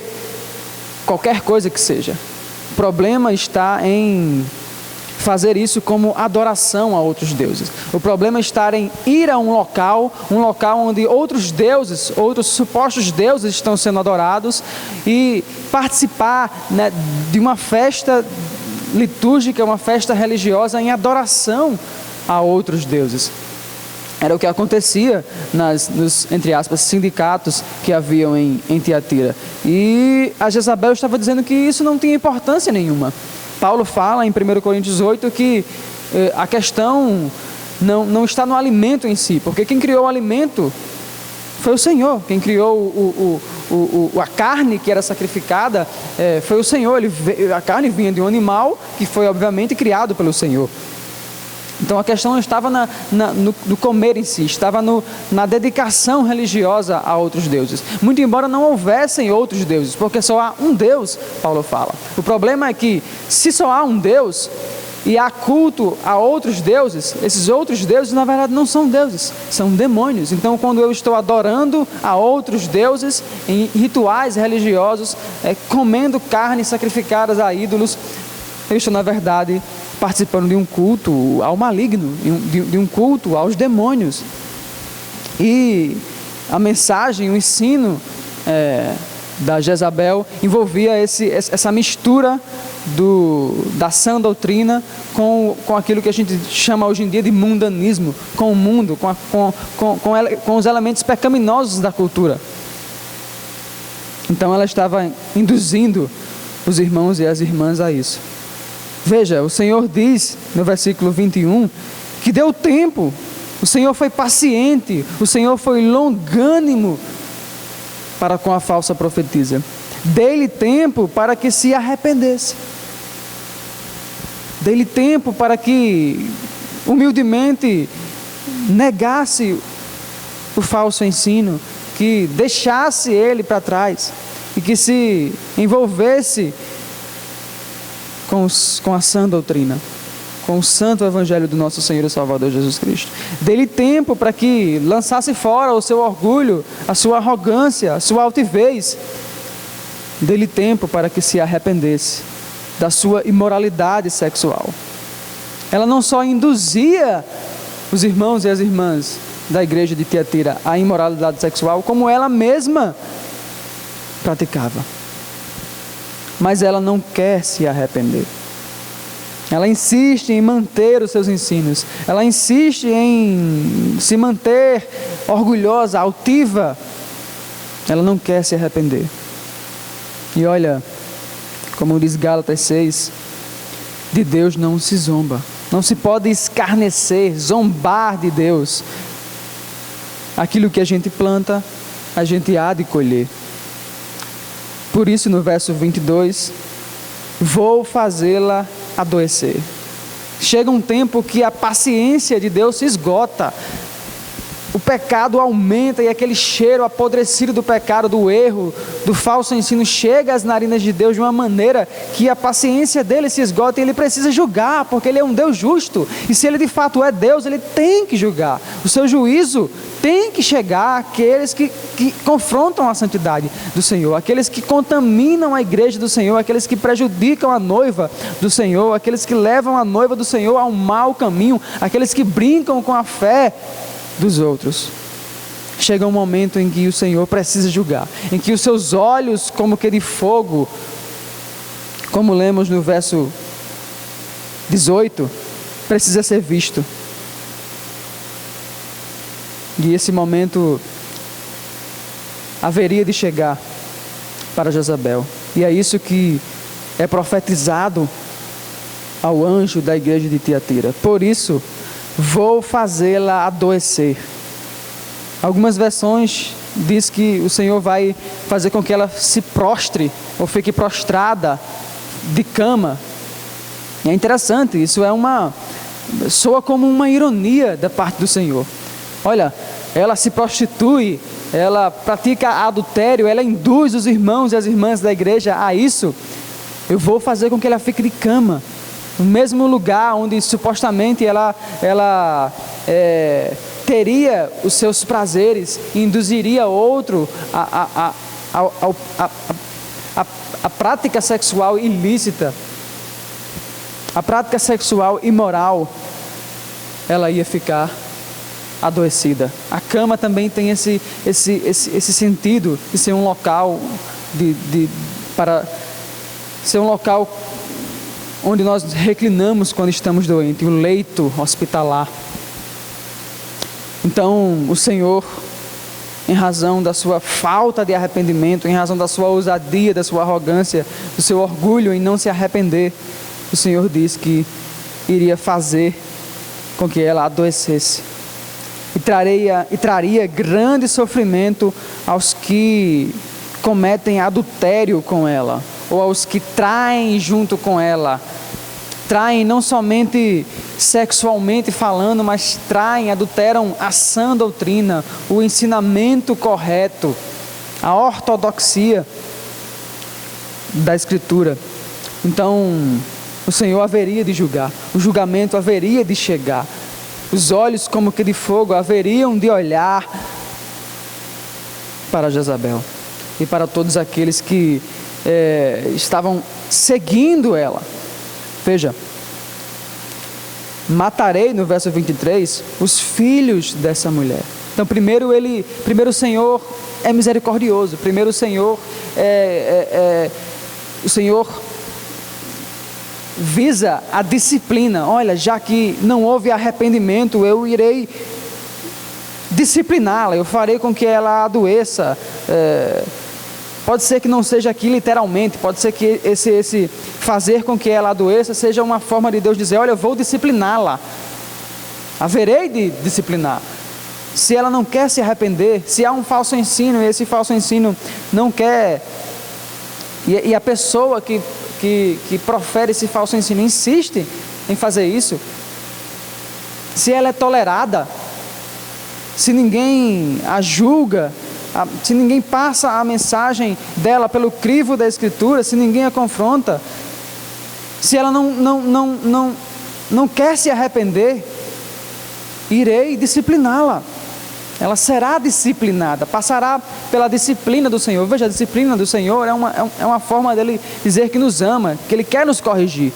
qualquer coisa que seja. O problema está em fazer isso como adoração a outros deuses. O problema está em ir a um local onde outros deuses, outros supostos deuses estão sendo adorados e participar, né, de uma festa litúrgica, uma festa religiosa em adoração a outros deuses. Era o que acontecia nos, entre aspas, sindicatos que haviam em Tiatira. E a Jezabel estava dizendo que isso não tinha importância nenhuma. Paulo fala em 1 Coríntios 8 que a questão não está no alimento em si, porque quem criou o alimento foi o Senhor. Quem criou a carne que era sacrificada foi o Senhor. A carne vinha de um animal que foi obviamente criado pelo Senhor. Então a questão não estava no comer em si, estava na dedicação religiosa a outros deuses. Muito embora não houvessem outros deuses, porque só há um Deus, Paulo fala. O problema é que se só há um Deus e há culto a outros deuses, esses outros deuses na verdade não são deuses, são demônios. Então quando eu estou adorando a outros deuses em rituais religiosos, comendo carnes sacrificadas a ídolos, eu estou na verdade participando de um culto ao maligno, de um culto aos demônios. E a mensagem, o ensino da Jezabel envolvia essa mistura da sã doutrina com aquilo que a gente chama hoje em dia de mundanismo, com o mundo, com os elementos pecaminosos da cultura. Então ela estava induzindo os irmãos e as irmãs a isso. Veja, o Senhor diz no versículo 21 que deu tempo O Senhor foi paciente, o Senhor foi longânimo para com a falsa profetisa. Dê-lhe tempo para que se arrependesse. Dê-lhe tempo para que humildemente negasse o falso ensino, que deixasse ele para trás e que se envolvesse com a sã doutrina, com o santo evangelho do nosso Senhor e Salvador Jesus Cristo. Dê-lhe tempo para que lançasse fora o seu orgulho, a sua arrogância, a sua altivez. Dê-lhe tempo para que se arrependesse da sua imoralidade sexual. Ela não só induzia os irmãos e as irmãs da igreja de Tiatira à imoralidade sexual, como ela mesma praticava. Mas ela não quer se arrepender. Ela insiste em manter os seus ensinos. Ela insiste em se manter orgulhosa, altiva. Ela não quer se arrepender. E olha, como diz Gálatas 6, de Deus não se zomba. Não se pode escarnecer, zombar de Deus. Aquilo que a gente planta, a gente há de colher. Por isso, no verso 22, vou fazê-la adoecer. Chega um tempo que a paciência de Deus se esgota. O pecado aumenta e aquele cheiro apodrecido do pecado, do erro, do falso ensino chega às narinas de Deus de uma maneira que a paciência dele se esgota e ele precisa julgar, porque ele é um Deus justo. E se ele de fato é Deus, ele tem que julgar. O seu juízo tem que chegar àqueles que confrontam a santidade do Senhor, aqueles que contaminam a igreja do Senhor, aqueles que prejudicam a noiva do Senhor, aqueles que levam a noiva do Senhor ao mau caminho, aqueles que brincam com a fé dos outros. Chega um momento em que o Senhor precisa julgar, em que os seus olhos como que de fogo, como lemos no verso 18, precisa ser visto. E esse momento haveria de chegar para Jezabel. E é isso que é profetizado ao anjo da igreja de Tiatira. Por isso, vou fazê-la adoecer. Algumas versões diz que o Senhor vai fazer com que ela se prostre ou fique prostrada de cama. E é interessante, isso soa como uma ironia da parte do Senhor. Olha, ela se prostitui, ela pratica adultério, ela induz os irmãos e as irmãs da igreja a isso. Eu vou fazer com que ela fique de cama, no mesmo lugar onde supostamente ela teria os seus prazeres, induziria outro a prática sexual ilícita, a prática sexual imoral. Ela ia ficar adoecida. A cama também tem esse sentido de ser um local para ser um local onde nós reclinamos quando estamos doentes, um leito hospitalar. Então, o Senhor, em razão da sua falta de arrependimento, em razão da sua ousadia, da sua arrogância, do seu orgulho em não se arrepender, o Senhor disse que iria fazer com que ela adoecesse. E traria grande sofrimento aos que cometem adultério com ela, ou aos que traem junto com ela. Traem não somente sexualmente falando, mas traem, adulteram a sã doutrina, o ensinamento correto, a ortodoxia da Escritura. Então, o Senhor haveria de julgar, o julgamento haveria de chegar. Os olhos como que de fogo haveriam de olhar para Jezabel e para todos aqueles que estavam seguindo ela. Veja, matarei, no verso 23, os filhos dessa mulher. Então primeiro o Senhor é misericordioso, primeiro o Senhor visa a disciplina. Olha, já que não houve arrependimento, eu irei discipliná-la, eu farei com que ela adoeça. Pode ser que não seja aqui literalmente, pode ser que esse fazer com que ela adoeça seja uma forma de Deus dizer: olha, eu vou discipliná-la. haverei de disciplinar. Se ela não quer se arrepender, se há um falso ensino e esse falso ensino não quer, e a pessoa que profere esse falso ensino insiste em fazer isso, se ela é tolerada, se ninguém a julga, se ninguém passa a mensagem dela pelo crivo da Escritura, se ninguém a confronta, se ela não quer se arrepender, irei discipliná-la. Ela será disciplinada, passará pela disciplina do Senhor. Veja, a disciplina do Senhor é uma forma dele dizer que nos ama, que Ele quer nos corrigir.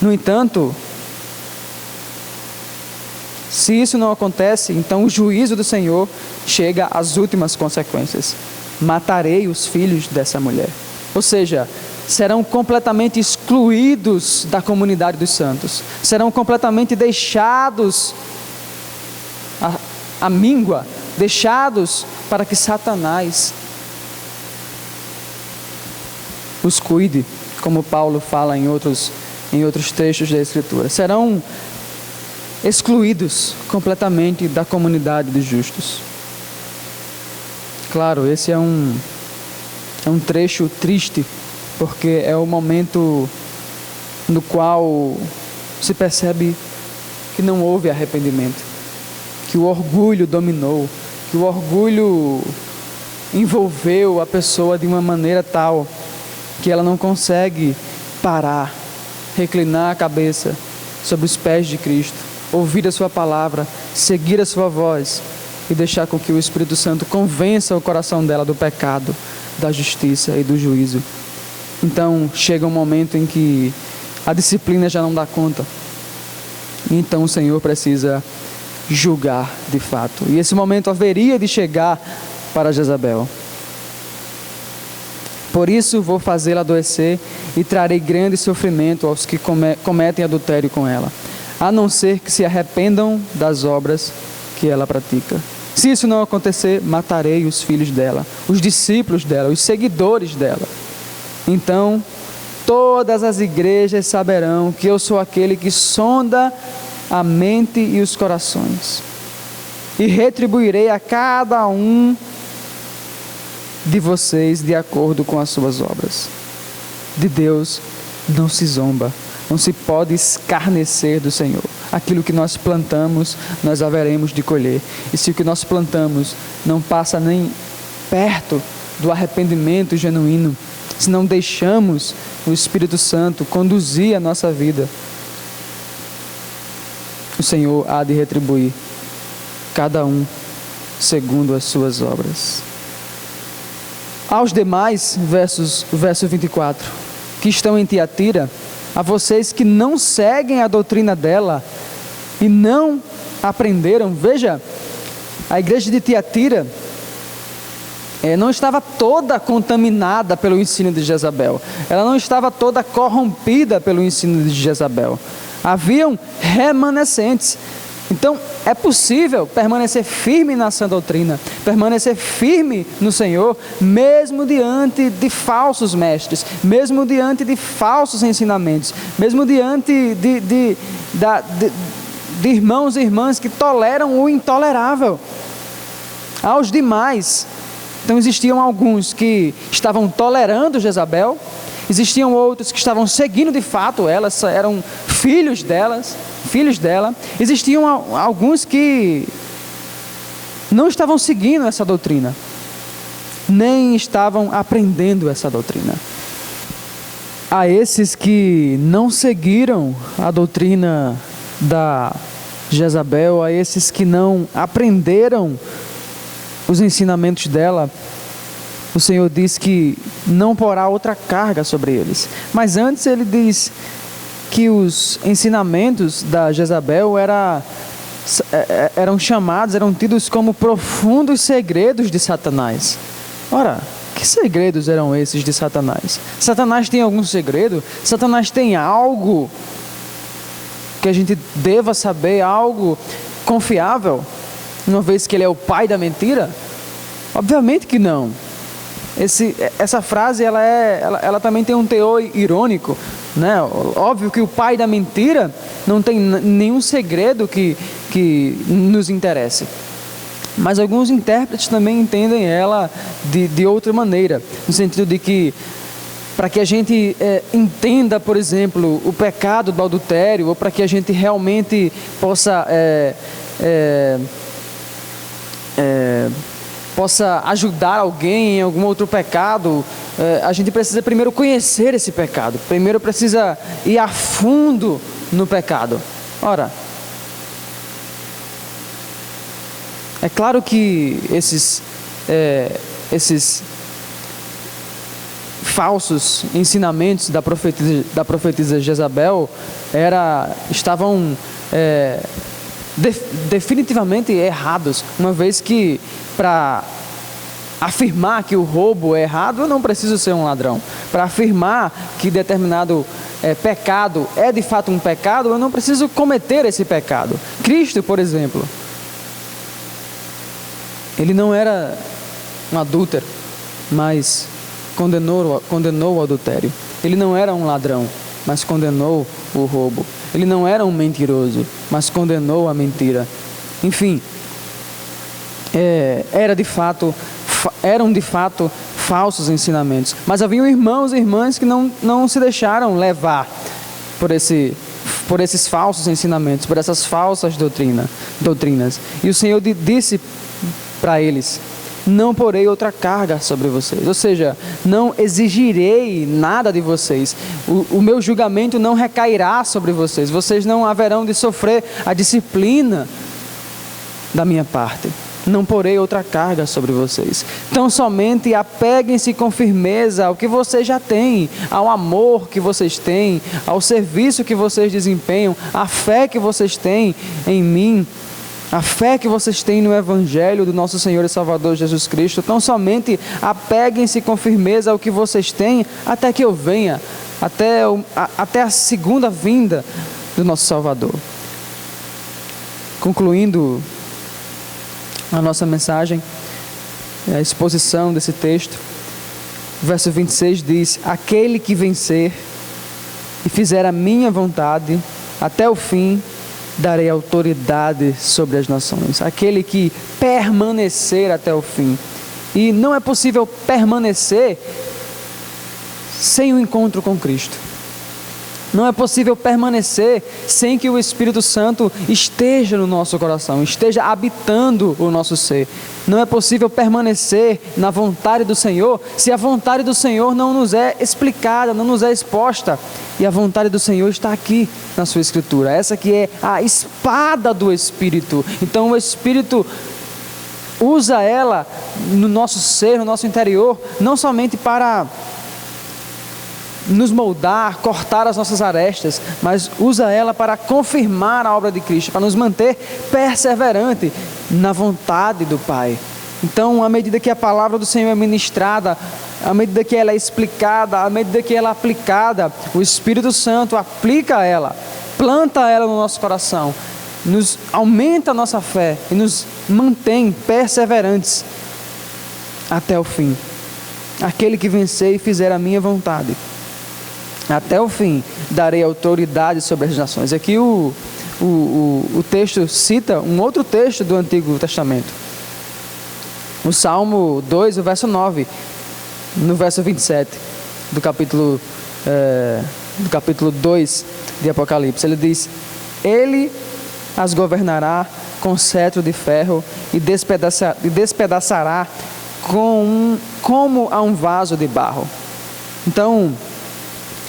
No entanto, se isso não acontece, então o juízo do Senhor chega às últimas consequências. Matarei os filhos dessa mulher. Ou seja, serão completamente excluídos da comunidade dos santos. Serão completamente deixados à míngua, deixados para que Satanás os cuide, como Paulo fala em outros trechos da Escritura. Serão excluídos completamente da comunidade dos justos. Claro, esse é um trecho triste, porque é o momento no qual se percebe que não houve arrependimento, que o orgulho dominou, que o orgulho envolveu a pessoa de uma maneira tal que ela não consegue parar, reclinar a cabeça sobre os pés de Cristo, ouvir a sua palavra, seguir a sua voz e deixar com que o Espírito Santo convença o coração dela do pecado, da justiça e do juízo. Então chega um momento em que a disciplina já não dá conta, e então o Senhor precisa julgar de fato, e esse momento haveria de chegar para Jezabel. Por isso vou fazê-la adoecer e trarei grande sofrimento aos que cometem adultério com ela, a não ser que se arrependam das obras que ela pratica. Se isso não acontecer, matarei os filhos dela, os discípulos dela, os seguidores dela. Então todas as igrejas saberão que eu sou aquele que sonda a mente e os corações, e retribuirei a cada um de vocês de acordo com as suas obras. De Deus não se zomba, não se pode escarnecer do Senhor. Aquilo que nós plantamos, nós haveremos de colher. E se o que nós plantamos não passa nem perto do arrependimento genuíno, se não deixamos o Espírito Santo conduzir a nossa vida, o Senhor há de retribuir cada um segundo as suas obras. Aos demais, verso 24, que estão em Tiatira, a vocês que não seguem a doutrina dela e não aprenderam. Veja, a igreja de Tiatira não estava toda contaminada pelo ensino de Jezabel. Ela não estava toda corrompida pelo ensino de Jezabel. Haviam remanescentes. Então é possível permanecer firme na sã doutrina, permanecer firme no Senhor, mesmo diante de falsos mestres, mesmo diante de falsos ensinamentos, mesmo diante de irmãos e irmãs que toleram o intolerável. Aos demais, então existiam alguns que estavam tolerando Jezabel, existiam outros que estavam seguindo de fato elas, eram filhos dela. Existiam alguns que não estavam seguindo essa doutrina, nem estavam aprendendo essa doutrina. A esses que não seguiram a doutrina da Jezabel, a esses que não aprenderam os ensinamentos dela, o Senhor diz que não porá outra carga sobre eles. Mas antes ele diz que os ensinamentos da Jezabel eram chamados, eram tidos como profundos segredos de Satanás. Ora, que segredos eram esses de Satanás? Satanás tem algum segredo? Satanás tem algo que a gente deva saber, algo confiável, uma vez que ele é o pai da mentira? Obviamente que não. essa frase ela também tem um teor irônico, né? Óbvio que o pai da mentira não tem nenhum segredo que nos interesse. Mas alguns intérpretes também entendem ela de outra maneira, no sentido de que, para que a gente entenda, por exemplo, o pecado do adultério, ou para que a gente realmente possa ajudar alguém em algum outro pecado, a gente precisa primeiro conhecer esse pecado, primeiro precisa ir a fundo no pecado. Ora, é claro que esses falsos ensinamentos da profetisa Jezabel estavam definitivamente errados, uma vez que, para afirmar que o roubo é errado, eu não preciso ser um ladrão. Para afirmar que determinado pecado é de fato um pecado, eu não preciso cometer esse pecado. Cristo, por exemplo, ele não era um adúltero, mas condenou o adultério. Ele não era um ladrão, mas condenou o roubo. Ele não era um mentiroso, mas condenou a mentira. Enfim, eram de fato falsos ensinamentos. Mas haviam irmãos e irmãs que não se deixaram levar por esses falsos ensinamentos, por essas falsas doutrinas. E o Senhor disse para eles: não porei outra carga sobre vocês, ou seja, não exigirei nada de vocês, o meu julgamento não recairá sobre vocês, vocês não haverão de sofrer a disciplina da minha parte, não porei outra carga sobre vocês. Então somente apeguem-se com firmeza ao que vocês já têm, ao amor que vocês têm, ao serviço que vocês desempenham, à fé que vocês têm em mim, a fé que vocês têm no Evangelho do nosso Senhor e Salvador Jesus Cristo. Então somente apeguem-se com firmeza ao que vocês têm, até que eu venha, até a segunda vinda do nosso Salvador. Concluindo a nossa mensagem, a exposição desse texto, verso 26 diz: aquele que vencer e fizer a minha vontade até o fim, darei autoridade sobre as nações. Aquele que permanecer até o fim. E não é possível permanecer sem o encontro com Cristo. Não é possível permanecer sem que o Espírito Santo esteja no nosso coração, esteja habitando o nosso ser. Não é possível permanecer na vontade do Senhor se a vontade do Senhor não nos é explicada, não nos é exposta. E a vontade do Senhor está aqui na sua Escritura. Essa que é a espada do Espírito. Então o Espírito usa ela no nosso ser, no nosso interior, não somente para nos moldar, cortar as nossas arestas, mas usa ela para confirmar a obra de Cristo, para nos manter perseverante na vontade do Pai. Então, à medida que a palavra do Senhor é ministrada, à medida que ela é explicada, à medida que ela é aplicada, o Espírito Santo aplica ela, planta ela no nosso coração, nos aumenta a nossa fé e nos mantém perseverantes até o fim. Aquele que vencer e fizer a minha vontade, até o fim, darei autoridade sobre as nações. Aqui o texto cita um outro texto do Antigo Testamento. O Salmo 2, o verso 9, no verso 27, do capítulo 2 de Apocalipse. Ele diz: ele as governará com cetro de ferro e despedaçará como a um vaso de barro. Então,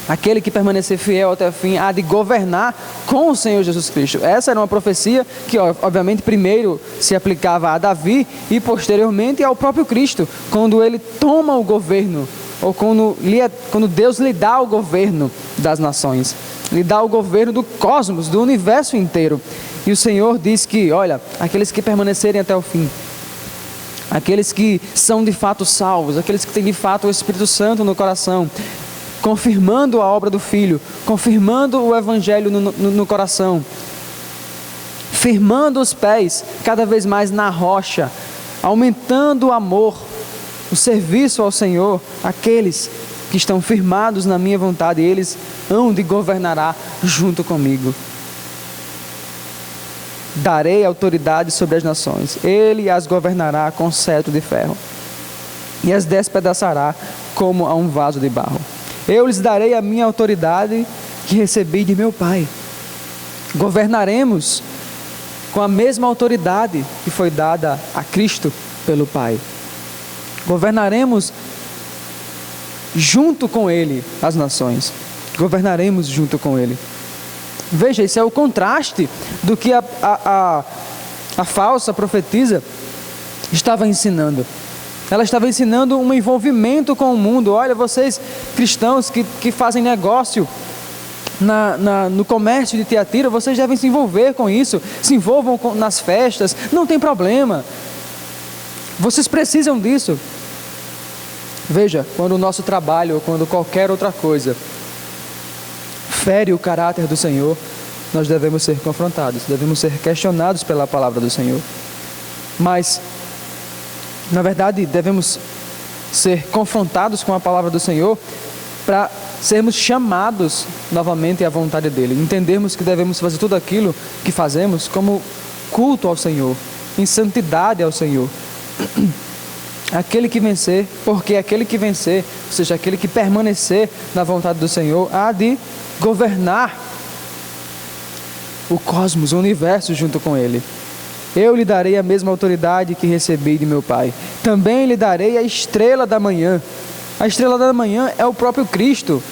aquele que permanecer fiel até o fim há de governar com o Senhor Jesus Cristo. Essa era uma profecia que, obviamente, primeiro se aplicava a Davi e posteriormente ao próprio Cristo, quando ele toma o governo, ou quando Deus lhe dá o governo das nações, lhe dá o governo do cosmos, do universo inteiro. E o Senhor diz que, olha, aqueles que permanecerem até o fim, aqueles que são de fato salvos, aqueles que têm de fato o Espírito Santo no coração, confirmando a obra do Filho, confirmando o Evangelho no coração, firmando os pés cada vez mais na rocha, aumentando o amor o serviço ao Senhor, aqueles que estão firmados na minha vontade, eles hão de governará junto comigo. Darei autoridade sobre as nações, ele as governará com cetro de ferro, e as despedaçará como a um vaso de barro. Eu lhes darei a minha autoridade que recebi de meu Pai. Governaremos com a mesma autoridade que foi dada a Cristo pelo Pai. Governaremos junto com Ele as nações. Governaremos junto com Ele. Veja, esse é o contraste do que a falsa profetisa estava ensinando. Ela estava ensinando um envolvimento com o mundo. Olha, vocês cristãos que fazem negócio no comércio de Tiatira, vocês devem se envolver com isso. Se envolvam nas festas, não tem problema. Vocês precisam disso. Veja, quando o nosso trabalho ou quando qualquer outra coisa fere o caráter do Senhor, nós devemos ser confrontados, devemos ser questionados pela palavra do Senhor. Mas, na verdade, devemos ser confrontados com a palavra do Senhor para sermos chamados novamente à vontade dEle. Entendermos que devemos fazer tudo aquilo que fazemos como culto ao Senhor, em santidade ao Senhor. Aquele que vencer, porque aquele que vencer, ou seja, aquele que permanecer na vontade do Senhor, há de governar o cosmos, o universo junto com Ele. Eu lhe darei a mesma autoridade que recebi de meu Pai. Também lhe darei a estrela da manhã. A estrela da manhã é o próprio Cristo,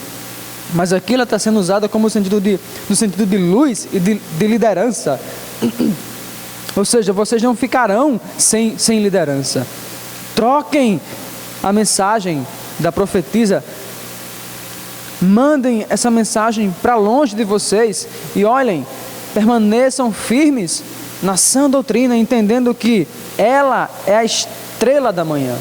mas aqui ela está sendo usada como no sentido de luz e de liderança. Ou seja, vocês não ficarão sem liderança. Troquem a mensagem da profetisa, mandem essa mensagem para longe de vocês e olhem, permaneçam firmes na sã doutrina, entendendo que ela é a estrela da manhã,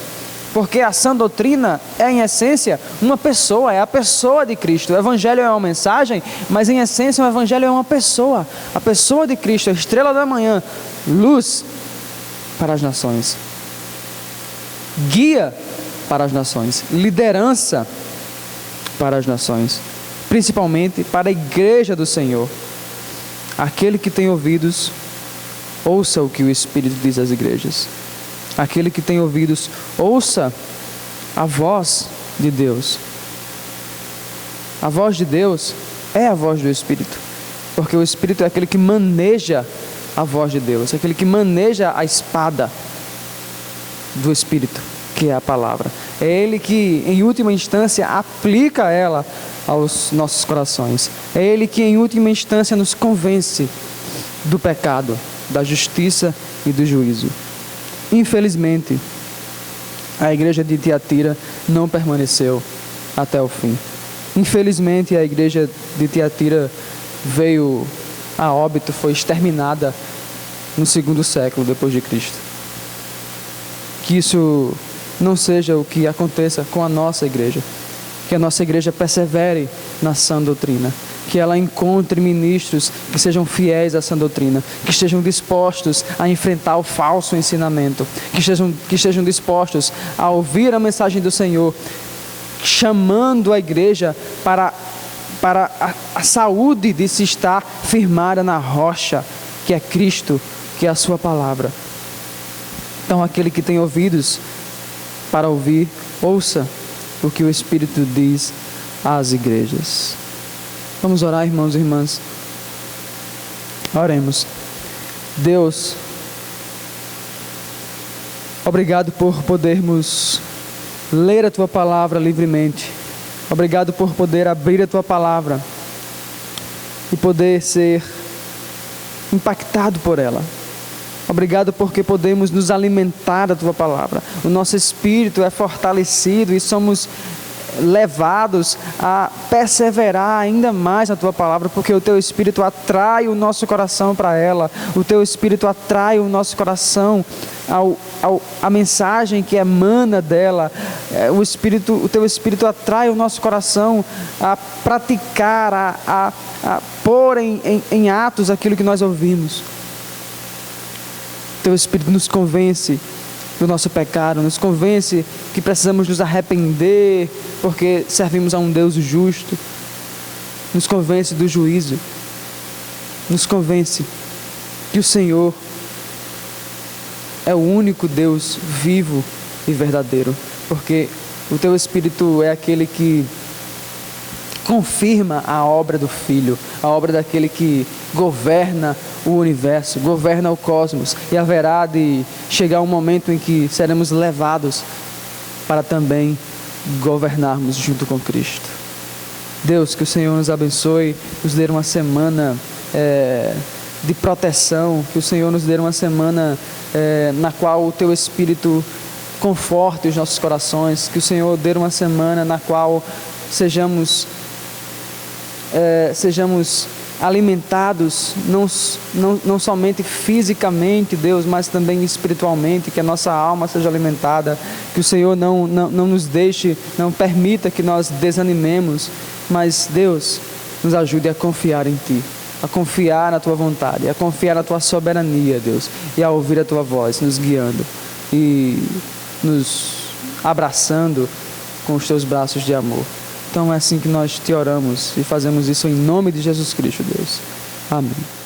porque a sã doutrina é em essência uma pessoa, é a pessoa de Cristo. O Evangelho é uma mensagem, mas em essência o Evangelho é uma pessoa, a pessoa de Cristo, a estrela da manhã, luz para as nações, guia para as nações, liderança para as nações, principalmente para a igreja do Senhor. Aquele que tem ouvidos, ouça o que o Espírito diz às igrejas. Aquele que tem ouvidos, ouça a voz de Deus. A voz de Deus é a voz do Espírito, porque o Espírito é aquele que maneja a voz de Deus, é aquele que maneja a espada do Espírito, que é a palavra. É Ele que, em última instância, aplica ela aos nossos corações. É Ele que, em última instância, nos convence do pecado, da justiça e do juízo. Infelizmente, a igreja de Tiatira não permaneceu até o fim. Infelizmente, a igreja de Tiatira veio a óbito, foi exterminada no 2º século depois de Cristo. Que isso não seja o que aconteça com a nossa igreja. Que a nossa igreja persevere na sã doutrina. Que ela encontre ministros que sejam fiéis à sã doutrina, que estejam dispostos a enfrentar o falso ensinamento, que estejam dispostos a ouvir a mensagem do Senhor, chamando a igreja para a saúde de se estar firmada na rocha, que é Cristo, que é a sua palavra. Então, aquele que tem ouvidos para ouvir, ouça o que o Espírito diz às igrejas. Vamos orar, irmãos e irmãs. Oremos. Deus, obrigado por podermos ler a Tua palavra livremente. Obrigado por poder abrir a Tua palavra e poder ser impactado por ela. Obrigado porque podemos nos alimentar da Tua palavra. O nosso espírito é fortalecido e somos levados a perseverar ainda mais na Tua palavra, porque o Teu Espírito atrai o nosso coração para ela, o Teu Espírito atrai o nosso coração a mensagem que emana dela, o Teu Espírito atrai o nosso coração a praticar, a pôr em atos aquilo que nós ouvimos. Teu Espírito nos convence do nosso pecado, nos convence que precisamos nos arrepender porque servimos a um Deus justo, nos convence do juízo, nos convence que o Senhor é o único Deus vivo e verdadeiro, porque o Teu Espírito é aquele que confirma a obra do Filho, a obra daquele que governa o universo, governa o cosmos, e haverá de chegar um momento em que seremos levados para também governarmos junto com Cristo. Deus, que o Senhor nos abençoe, nos dê uma semana de proteção, que o Senhor nos dê uma semana na qual o Teu Espírito conforte os nossos corações, que o Senhor dê uma semana na qual sejamos alimentados, não somente fisicamente, Deus, mas também espiritualmente, que a nossa alma seja alimentada, que o Senhor não nos deixe, não permita que nós desanimemos, mas Deus, nos ajude a confiar em Ti, a confiar na Tua vontade, a confiar na Tua soberania, Deus, e a ouvir a Tua voz, nos guiando e nos abraçando com os Teus braços de amor. Então é assim que nós Te oramos e fazemos isso em nome de Jesus Cristo, Deus. Amém.